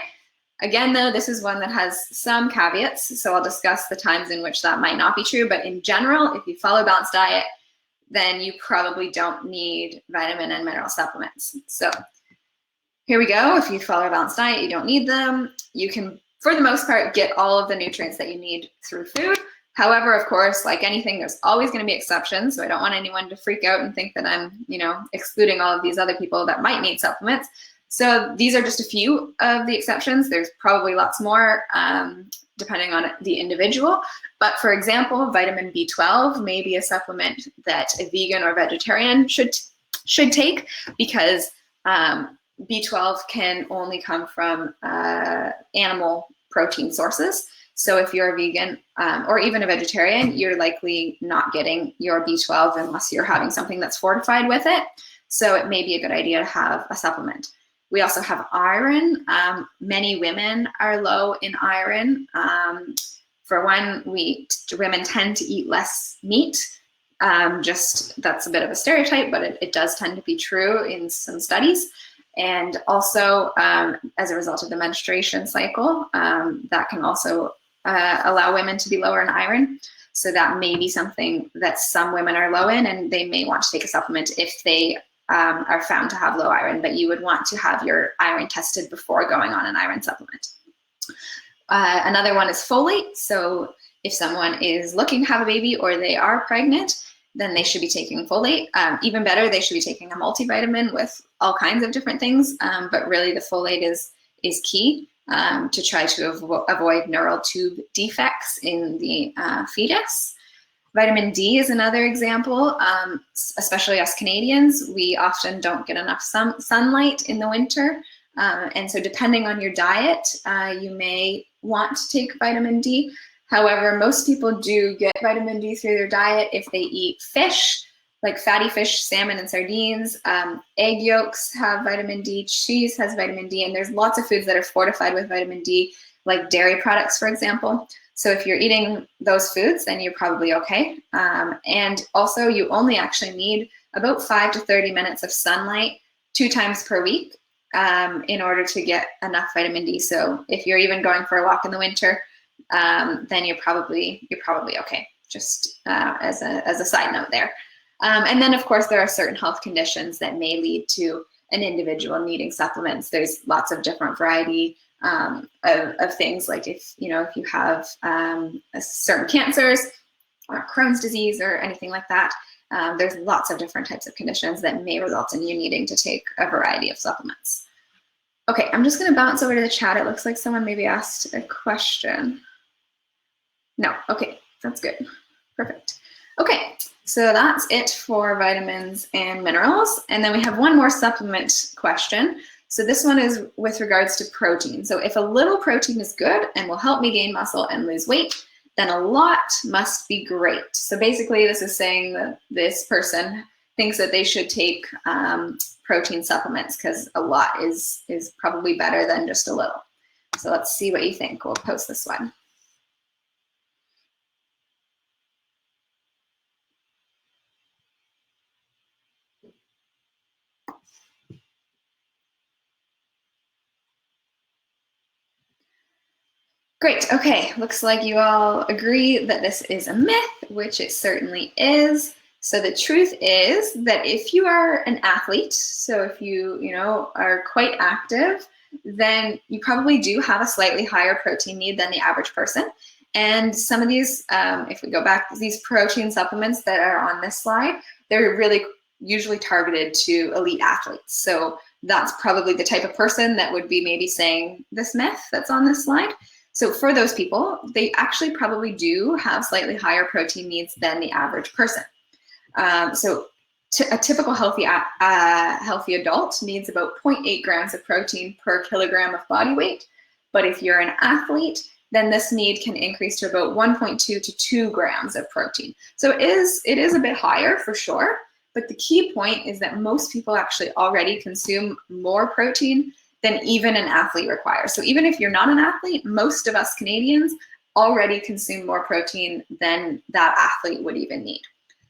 Again, though, this is one that has some caveats, so I'll discuss the times in which that might not be true. But in general, if you follow a balanced diet, then you probably don't need vitamin and mineral supplements. So here we go. If you follow a balanced diet, you don't need them. You can, for the most part, get all of the nutrients that you need through food. However, of course, like anything, there's always going to be exceptions. So I don't want anyone to freak out and think that I'm, excluding all of these other people that might need supplements. So these are just a few of the exceptions. There's probably lots more depending on the individual. But for example, vitamin B12 may be a supplement that a vegan or vegetarian should take, because B12 can only come from animal protein sources. So if you're a vegan or even a vegetarian, you're likely not getting your B12 unless you're having something that's fortified with it. So it may be a good idea to have a supplement. We also have iron. Many women are low in iron. For one, women tend to eat less meat. That's a bit of a stereotype, but it does tend to be true in some studies. And also, as a result of the menstruation cycle, that can also allow women to be lower in iron. So that may be something that some women are low in, and they may want to take a supplement if they are found to have low iron, but you would want to have your iron tested before going on an iron supplement. Another one is folate. So if someone is looking to have a baby or they are pregnant, then they should be taking folate. Even better, they should be taking a multivitamin with all kinds of different things, but really the folate is key to try to avoid neural tube defects in the fetus. Vitamin D is another example, especially us Canadians. We often don't get enough sunlight in the winter. And so depending on your diet, you may want to take vitamin D. However, most people do get vitamin D through their diet if they eat fish, like fatty fish, salmon and sardines. Egg yolks have vitamin D, cheese has vitamin D, and there's lots of foods that are fortified with vitamin D, like dairy products, for example. So if you're eating those foods, then you're probably okay. And also, you only actually need about 5 to 30 minutes of sunlight 2 times per week in order to get enough vitamin D. So if you're even going for a walk in the winter, then you're probably okay. Just as a side note there. And then, of course, there are certain health conditions that may lead to an individual needing supplements. There's lots of different variety of things, like if you have certain cancers or Crohn's disease or anything like that. There's lots of different types of conditions that may result in you needing to take a variety of supplements. Okay, I'm just going to bounce over to the chat. It looks like someone maybe asked a question. No, okay, that's good. Perfect. Okay, so that's it for vitamins and minerals. And then we have one more supplement question. So this one is with regards to protein. So if a little protein is good and will help me gain muscle and lose weight, then a lot must be great. So basically this is saying that this person thinks that they should take protein supplements because a lot is probably better than just a little. So let's see what you think. We'll post this one. Great, okay, looks like you all agree that this is a myth, which it certainly is. So the truth is that if you are an athlete, so if you are quite active, then you probably do have a slightly higher protein need than the average person. And some of these, if we go back, these protein supplements that are on this slide, they're really usually targeted to elite athletes. So that's probably the type of person that would be maybe saying this myth that's on this slide. So for those people, they actually probably do have slightly higher protein needs than the average person. So a typical healthy adult needs about 0.8 grams of protein per kilogram of body weight. But if you're an athlete, then this need can increase to about 1.2 to 2 grams of protein. So it is a bit higher for sure. But the key point is that most people actually already consume more protein than even an athlete requires. So even if you're not an athlete, most of us Canadians already consume more protein than that athlete would even need.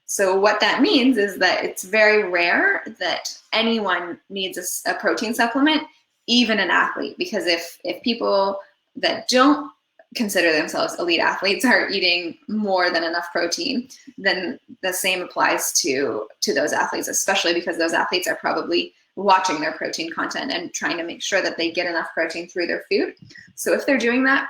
So what that means is that it's very rare that anyone needs a protein supplement, even an athlete, because if people that don't consider themselves elite athletes are eating more than enough protein, then the same applies to those athletes, especially because those athletes are probably watching their protein content and trying to make sure that they get enough protein through their food. So if they're doing that,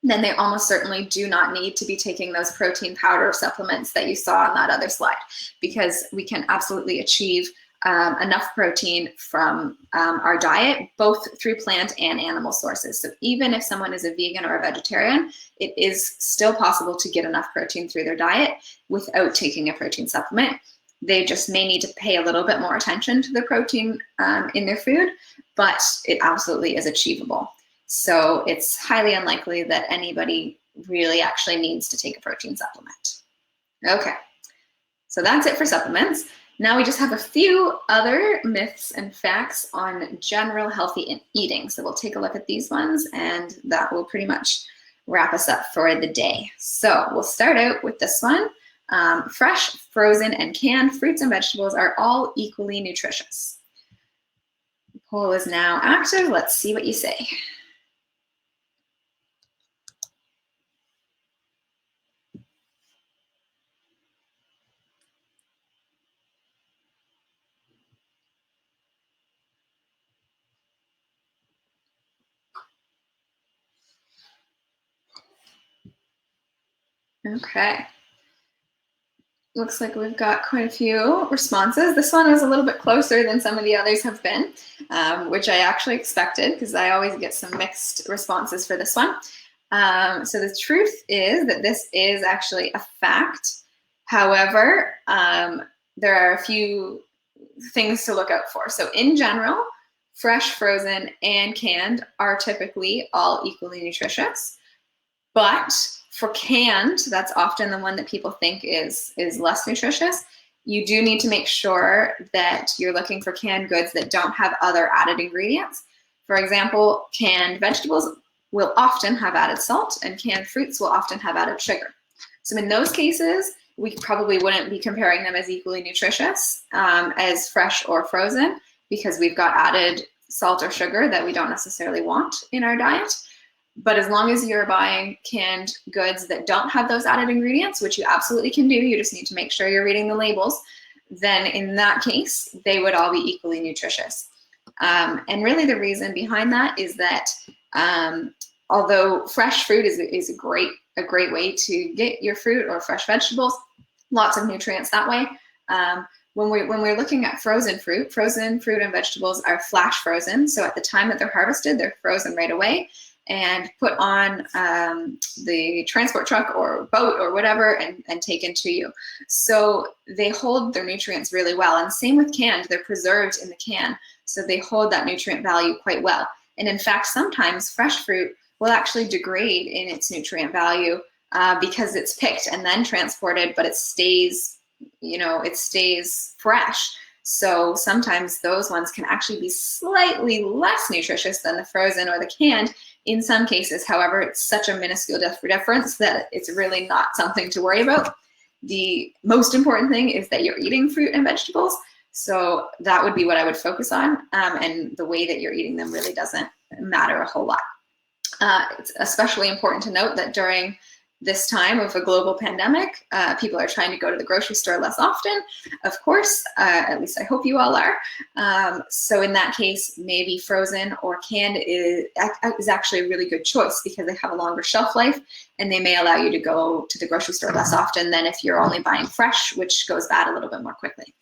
then they almost certainly do not need to be taking those protein powder supplements that you saw on that other slide, because we can absolutely achieve enough protein from our diet, both through plant and animal sources. So even if someone is a vegan or a vegetarian, it is still possible to get enough protein through their diet without taking a protein supplement. They just may need to pay a little bit more attention to the protein in their food, but it absolutely is achievable. So it's highly unlikely that anybody really actually needs to take a protein supplement. Okay, so that's it for supplements. Now we just have a few other myths and facts on general healthy eating. So we'll take a look at these ones, and that will pretty much wrap us up for the day. So we'll start out with this one. Fresh, frozen, and canned fruits and vegetables are all equally nutritious. The poll is now active. Let's see what you say. Okay. Looks like we've got quite a few responses. This one was a little bit closer than some of the others have been, which I actually expected, because I always get some mixed responses for this one. So the truth is that this is actually a fact. However, there are a few things to look out for. So in general, fresh, frozen, and canned are typically all equally nutritious. But for canned, that's often the one that people think is less nutritious. You do need to make sure that you're looking for canned goods that don't have other added ingredients. For example, canned vegetables will often have added salt, and canned fruits will often have added sugar. So in those cases, we probably wouldn't be comparing them as equally nutritious as fresh or frozen, because we've got added salt or sugar that we don't necessarily want in our diet. But as long as you're buying canned goods that don't have those added ingredients, which you absolutely can do, you just need to make sure you're reading the labels, then in that case, they would all be equally nutritious. And really the reason behind that is that although fresh fruit is a great way to get your fruit or fresh vegetables, lots of nutrients that way. When we're looking at frozen fruit and vegetables are flash frozen. So at the time that they're harvested, they're frozen right away and put on the transport truck or boat or whatever and taken to you. So they hold their nutrients really well. And same with canned, they're preserved in the can. So they hold that nutrient value quite well. And in fact, sometimes fresh fruit will actually degrade in its nutrient value because it's picked and then transported, but it stays fresh. So sometimes those ones can actually be slightly less nutritious than the frozen or the canned in some cases. However, it's such a minuscule difference that it's really not something to worry about. The most important thing is that you're eating fruit and vegetables. So that would be what I would focus on. And the way that you're eating them really doesn't matter a whole lot. It's especially important to note that during this time of a global pandemic, people are trying to go to the grocery store less often, of course, at least I hope you all are. So in that case, maybe frozen or canned is actually a really good choice because they have a longer shelf life and they may allow you to go to the grocery store less often than if you're only buying fresh, which goes bad a little bit more quickly.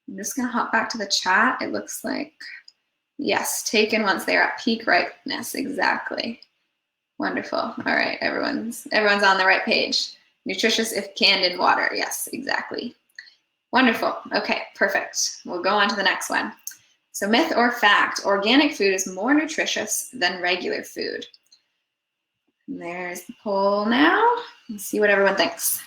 I'm just gonna hop back to the chat. It looks like, yes, taken once they're at peak ripeness, exactly. Wonderful. All right, everyone's on the right page. Nutritious if canned in water. Yes, exactly. Wonderful. Okay, perfect. We'll go on to the next one. So myth or fact, organic food is more nutritious than regular food. And there's the poll now. Let's see what everyone thinks.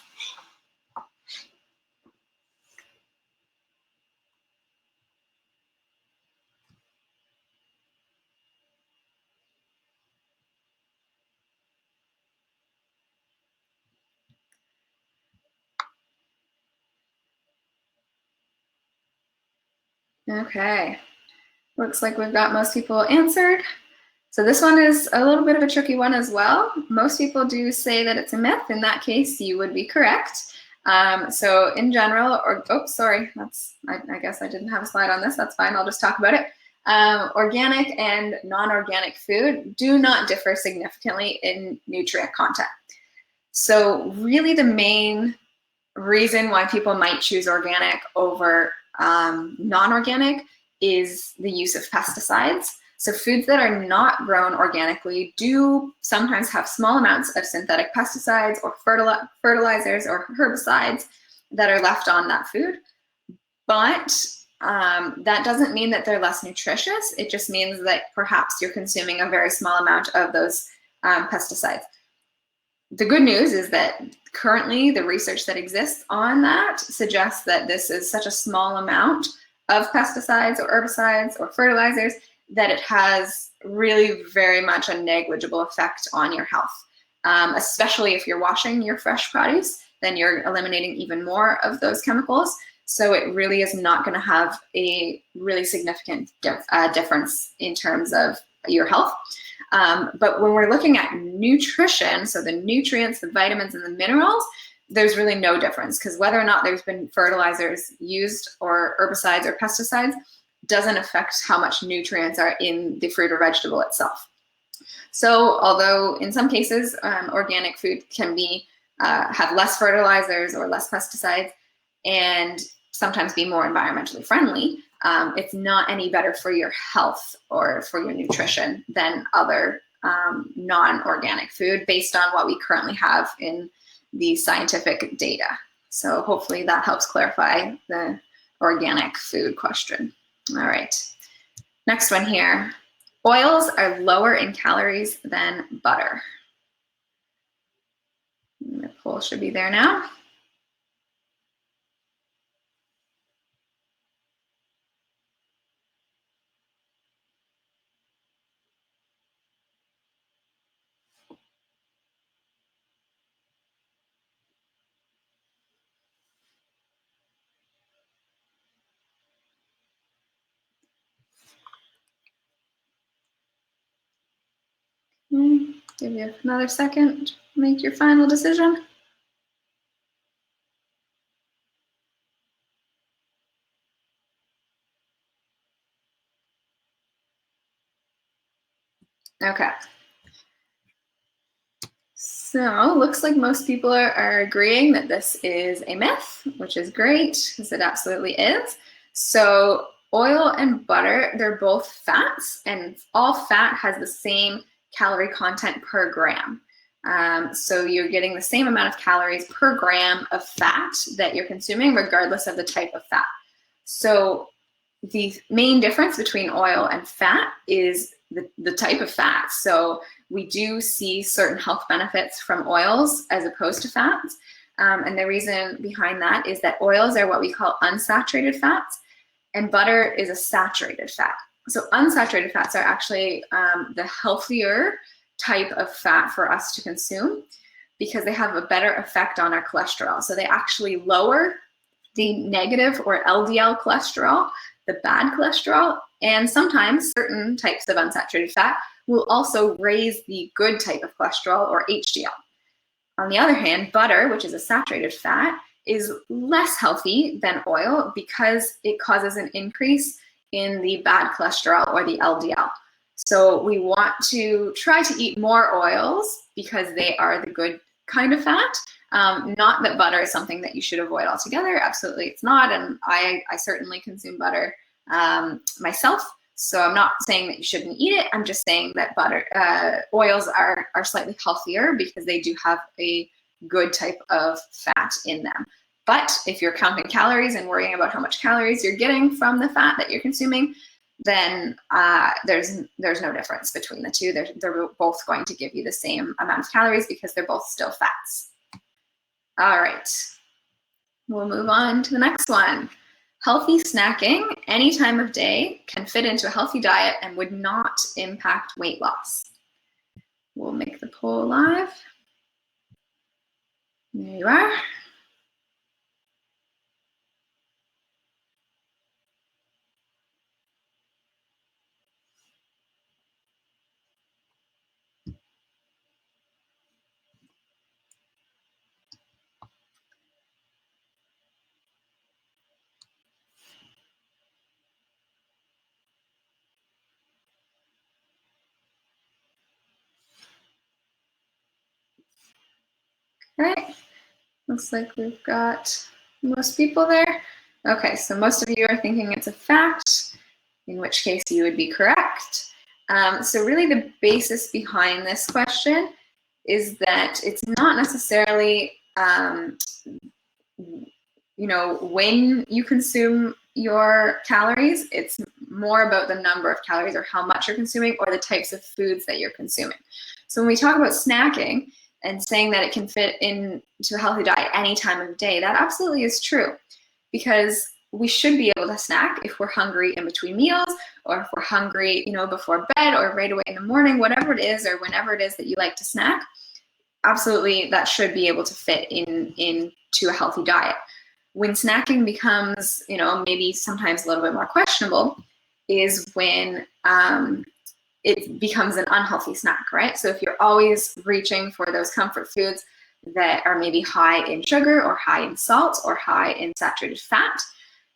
Okay, looks like we've got most people answered. So this one is a little bit of a tricky one as well. Most people do say that it's a myth. In that case, you would be correct. So in general, or oops, sorry, I guess I didn't have a slide on this. That's fine. I'll just talk about it. Organic and non-organic food do not differ significantly in nutrient content. So really the main reason why people might choose organic over non-organic is the use of pesticides. So foods that are not grown organically do sometimes have small amounts of synthetic pesticides or fertilizers or herbicides that are left on that food. But that doesn't mean that they're less nutritious. It just means that perhaps you're consuming a very small amount of those pesticides. The good news is that currently the research that exists on that suggests that this is such a small amount of pesticides or herbicides or fertilizers that it has really very much a negligible effect on your health. Especially if you're washing your fresh produce, then you're eliminating even more of those chemicals. So it really is not going to have a really significant difference in terms of your health. But when we're looking at nutrition, so the nutrients, the vitamins, and the minerals, there's really no difference, because whether or not there's been fertilizers used or herbicides or pesticides doesn't affect how much nutrients are in the fruit or vegetable itself. So although in some cases organic food can be have less fertilizers or less pesticides and sometimes be more environmentally friendly, it's not any better for your health or for your nutrition than other non-organic food based on what we currently have in the scientific data. So hopefully that helps clarify the organic food question. All right, next one here. Oils are lower in calories than butter. The poll should be there now. Give you another second to make your final decision. Okay. So looks like most people are agreeing that this is a myth, which is great, because it absolutely is. So oil and butter, they're both fats, and all fat has the same calorie content per gram. So you're getting the same amount of calories per gram of fat that you're consuming, regardless of the type of fat. So the main difference between oil and fat is the type of fat. So we do see certain health benefits from oils as opposed to fats. And the reason behind that is that oils are what we call unsaturated fats, and butter is a saturated fat. So unsaturated fats are actually the healthier type of fat for us to consume because they have a better effect on our cholesterol. So they actually lower the negative or LDL cholesterol, the bad cholesterol, and sometimes certain types of unsaturated fat will also raise the good type of cholesterol, or HDL. On the other hand, butter, which is a saturated fat, is less healthy than oil because it causes an increase in the bad cholesterol, or the LDL. So we want to try to eat more oils because they are the good kind of fat. Not that butter is something that you should avoid altogether. Absolutely it's not. And I certainly consume butter myself. So I'm not saying that you shouldn't eat it. I'm just saying that oils are slightly healthier because they do have a good type of fat in them. But if you're counting calories and worrying about how much calories you're getting from the fat that you're consuming, then there's no difference between the two. They're both going to give you the same amount of calories because they're both still fats. All right, we'll move on to the next one. Healthy snacking any time of day can fit into a healthy diet and would not impact weight loss. We'll make the poll live. There you are. All right, looks like we've got most people there. Okay, so most of you are thinking it's a fact, in which case you would be correct. So really the basis behind this question is that it's not necessarily, when you consume your calories, it's more about the number of calories or how much you're consuming or the types of foods that you're consuming. So when we talk about snacking and saying that it can fit into a healthy diet any time of day, that absolutely is true, because we should be able to snack if we're hungry in between meals, or if we're hungry, before bed or right away in the morning, whatever it is, or whenever it is that you like to snack. Absolutely, that should be able to fit into a healthy diet. When snacking becomes, maybe sometimes a little bit more questionable is when it becomes an unhealthy snack, right? So if you're always reaching for those comfort foods that are maybe high in sugar or high in salt or high in saturated fat,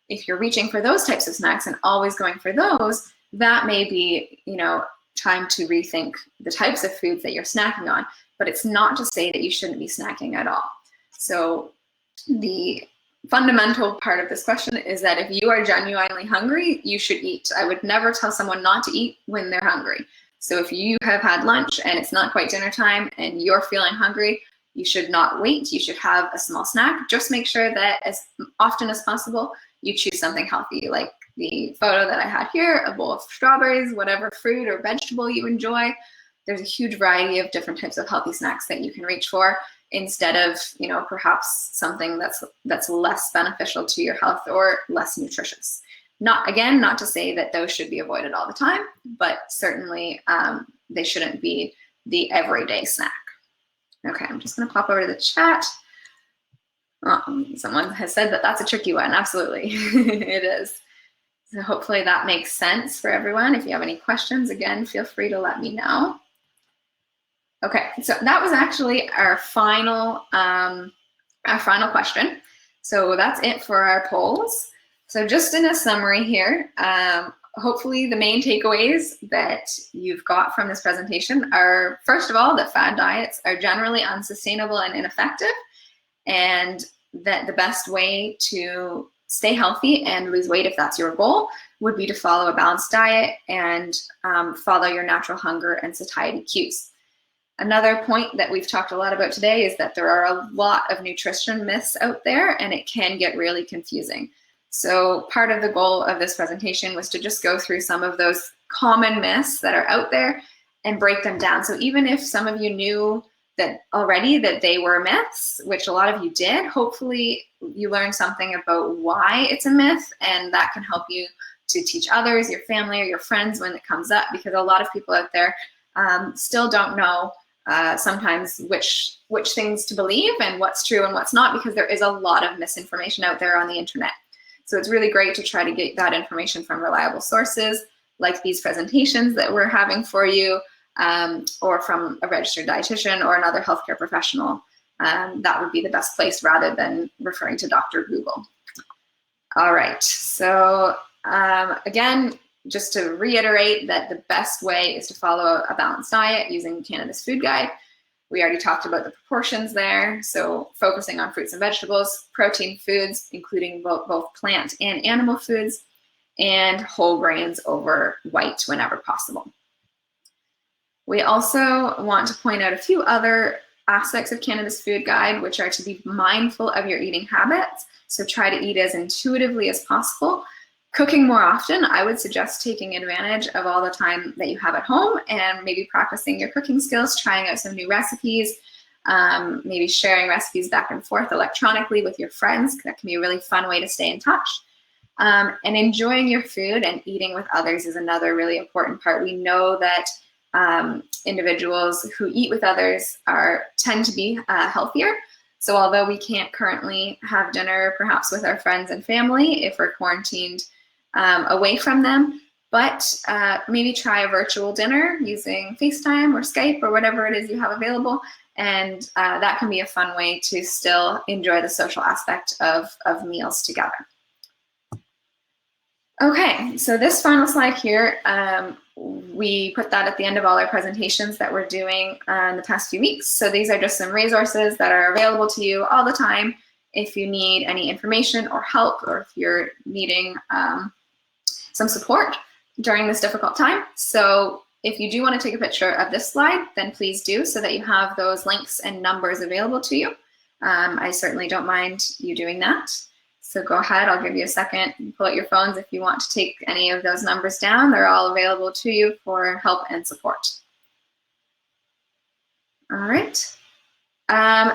if you're reaching for those types of snacks and always going for those, that may be, time to rethink the types of foods that you're snacking on. But it's not to say that you shouldn't be snacking at all. So the fundamental part of this question is that if you are genuinely hungry, you should eat. I would never tell someone not to eat when they're hungry. So if you have had lunch and it's not quite dinner time and you're feeling hungry, you should not wait. You should have a small snack. Just make sure that as often as possible, you choose something healthy, like the photo that I had here, a bowl of strawberries, whatever fruit or vegetable you enjoy. There's a huge variety of different types of healthy snacks that you can reach for, instead of, perhaps something that's less beneficial to your health or less nutritious. Not to say that those should be avoided all the time, but certainly they shouldn't be the everyday snack. Okay, I'm just gonna pop over to the chat. Oh, someone has said that that's a tricky one. Absolutely, it is. So hopefully that makes sense for everyone. If you have any questions, again, feel free to let me know. Okay, so that was actually our final question. So that's it for our polls. So just in a summary here, hopefully the main takeaways that you've got from this presentation are, first of all, that fad diets are generally unsustainable and ineffective, and that the best way to stay healthy and lose weight, if that's your goal, would be to follow a balanced diet and follow your natural hunger and satiety cues. Another point that we've talked a lot about today is that there are a lot of nutrition myths out there, and it can get really confusing. So part of the goal of this presentation was to just go through some of those common myths that are out there and break them down. So even if some of you knew that already that they were myths, which a lot of you did, hopefully you learned something about why it's a myth, and that can help you to teach others, your family or your friends when it comes up, because a lot of people out there still don't know sometimes which things to believe and what's true and what's not, because there is a lot of misinformation out there on the internet. So it's really great to try to get that information from reliable sources, like these presentations that we're having for you, or from a registered dietitian or another healthcare professional. That would be the best place, rather than referring to Dr. Google. All right, so again, just to reiterate that the best way is to follow a balanced diet using Canada's food guide. We already talked about the proportions there. So focusing on fruits and vegetables, protein foods, including both plant and animal foods, and whole grains over white whenever possible. We also want to point out a few other aspects of Canada's food guide, which are to be mindful of your eating habits. So try to eat as intuitively as possible. Cooking more often, I would suggest taking advantage of all the time that you have at home and maybe practicing your cooking skills, trying out some new recipes, maybe sharing recipes back and forth electronically with your friends. That can be a really fun way to stay in touch. And enjoying your food and eating with others is another really important part. We know that individuals who eat with others tend to be healthier. So although we can't currently have dinner perhaps with our friends and family if we're quarantined away from them, but maybe try a virtual dinner using FaceTime or Skype or whatever it is you have available, and that can be a fun way to still enjoy the social aspect of meals together. Okay, so this final slide here, we put that at the end of all our presentations that we're doing in the past few weeks. So these are just some resources that are available to you all the time if you need any information or help, or if you're needing some support during this difficult time. So if you do want to take a picture of this slide, then please do, so that you have those links and numbers available to you. I certainly don't mind you doing that. So go ahead, I'll give you a second and pull out your phones if you want to take any of those numbers down. They're all available to you for help and support. All right.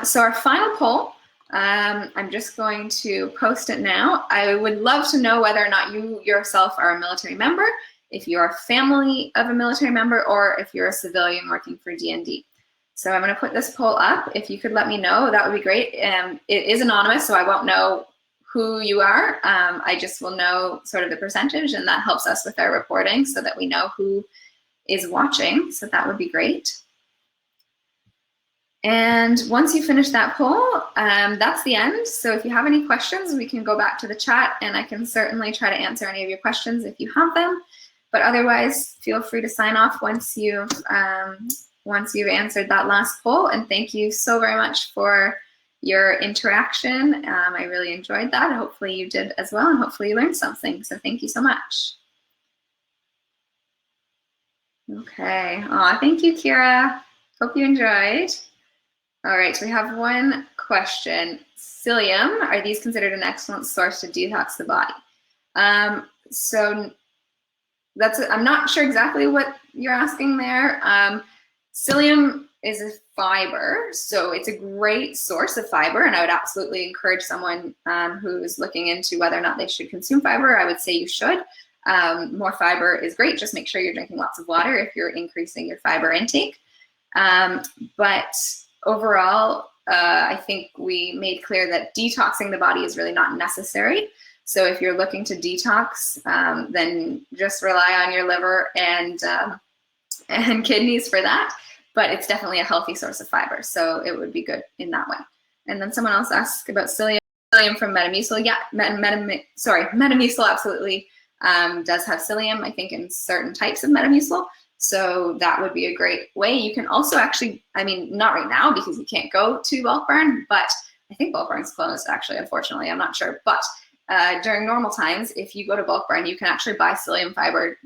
So our final poll, I'm just going to post it now. I would love to know whether or not you yourself are a military member, if you're a family of a military member, or if you're a civilian working for DND. So I'm going to put this poll up. If you could let me know, that would be great. It is anonymous, so I won't know who you are. I just will know sort of the percentage, and that helps us with our reporting so that we know who is watching. So that would be great. And once you finish that poll, that's the end. So if you have any questions, we can go back to the chat, and I can certainly try to answer any of your questions if you have them. But otherwise, feel free to sign off once you've answered that last poll. And thank you so very much for your interaction. I really enjoyed that. Hopefully you did as well, and hopefully you learned something. So thank you so much. Okay. Aw, thank you, Kira. Hope you enjoyed. All right, so we have one question. Psyllium, are these considered an excellent source to detox the body? So I'm not sure exactly what you're asking there. Psyllium is a fiber, so it's a great source of fiber, and I would absolutely encourage someone who's looking into whether or not they should consume fiber. I would say you should. More fiber is great. Just make sure you're drinking lots of water if you're increasing your fiber intake. But overall, I think we made clear that detoxing the body is really not necessary. So if you're looking to detox, then just rely on your liver and kidneys for that. But it's definitely a healthy source of fiber, so it would be good in that way. And then someone else asked about psyllium from Metamucil. Yeah, Metamucil absolutely does have psyllium, I think, in certain types of Metamucil. So that would be a great way. You can also actually, I mean, not right now because you can't go to Bulk Barn, but I think Bulk Barn's closed actually, unfortunately, I'm not sure. But during normal times, if you go to Bulk Barn, you can actually buy psyllium fiber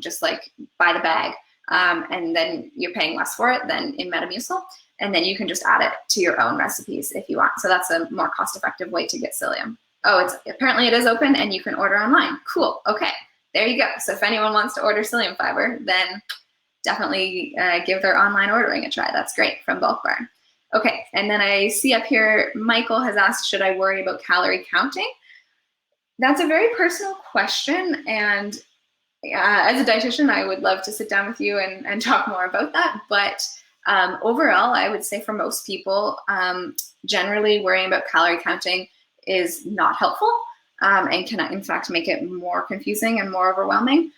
just like by the bag. And then you're paying less for it than in Metamucil. And then you can just add it to your own recipes if you want. So that's a more cost-effective way to get psyllium. Oh, apparently it is open and you can order online. Cool, okay. There you go. So if anyone wants to order psyllium fiber, then definitely give their online ordering a try. That's great, from Bulk Barn. Okay, and then I see up here, Michael has asked, should I worry about calorie counting? That's a very personal question, and as a dietitian, I would love to sit down with you and talk more about that. But overall, I would say for most people, generally worrying about calorie counting is not helpful. And can in fact make it more confusing and more overwhelming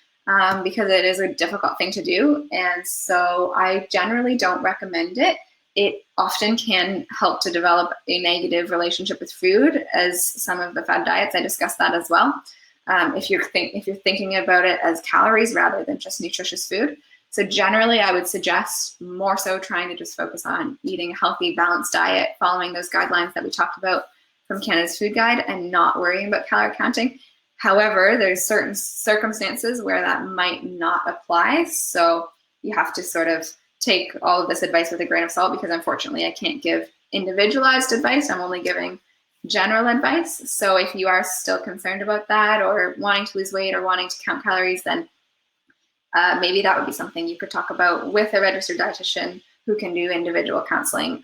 because it is a difficult thing to do. And so I generally don't recommend it. It often can help to develop a negative relationship with food, as some of the fad diets, I discussed that as well. If you're thinking about it as calories rather than just nutritious food. So generally I would suggest more so trying to just focus on eating a healthy, balanced diet, following those guidelines that we talked about from Canada's Food Guide, and not worrying about calorie counting. However, there's certain circumstances where that might not apply. So you have to sort of take all of this advice with a grain of salt, because unfortunately I can't give individualized advice. I'm only giving general advice. So if you are still concerned about that, or wanting to lose weight, or wanting to count calories, then maybe that would be something you could talk about with a registered dietitian who can do individual counseling,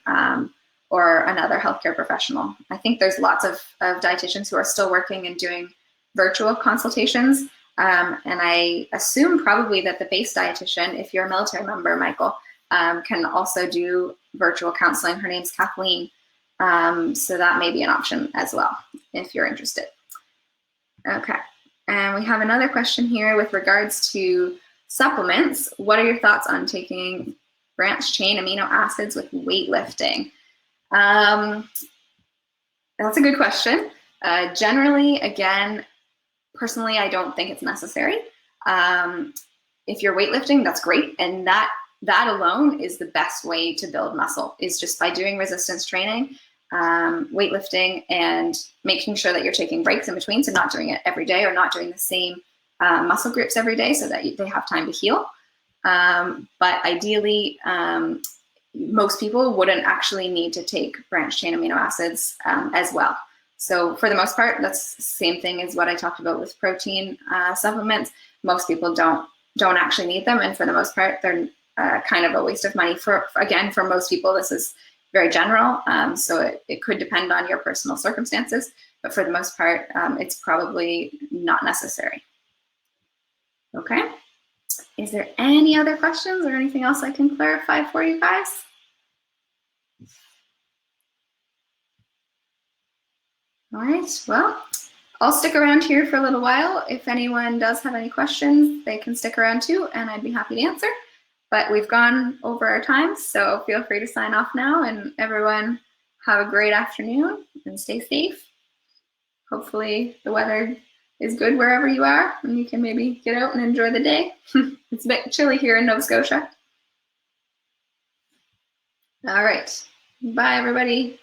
or another healthcare professional. I think there's lots of dietitians who are still working and doing virtual consultations. And I assume probably that the base dietitian, if you're a military member, Michael, can also do virtual counseling. Her name's Kathleen. So that may be an option as well, if you're interested. Okay, and we have another question here with regards to supplements. What are your thoughts on taking branched chain amino acids with weightlifting? That's a good question. Generally, again, personally, I don't think it's necessary. if you're weightlifting, that's great. And that alone is the best way to build muscle, is just by doing resistance training, weightlifting, and making sure that you're taking breaks in between. So not doing it every day, or not doing the same muscle groups every day, so that they have time to heal. But ideally, most people wouldn't actually need to take branched chain amino acids as well. So for the most part, that's the same thing as what I talked about with protein supplements. Most people don't actually need them, and for the most part, they're kind of a waste of money. Again, for most people, this is very general, so it could depend on your personal circumstances, but for the most part, it's probably not necessary. Okay. Is there any other questions or anything else I can clarify for you guys? All right, well, I'll stick around here for a little while. If anyone does have any questions, they can stick around too, and I'd be happy to answer. But we've gone over our time, so feel free to sign off now, and everyone have a great afternoon and stay safe. Hopefully the weather is good wherever you are, and you can maybe get out and enjoy the day. It's a bit chilly here in Nova Scotia. All right, bye everybody.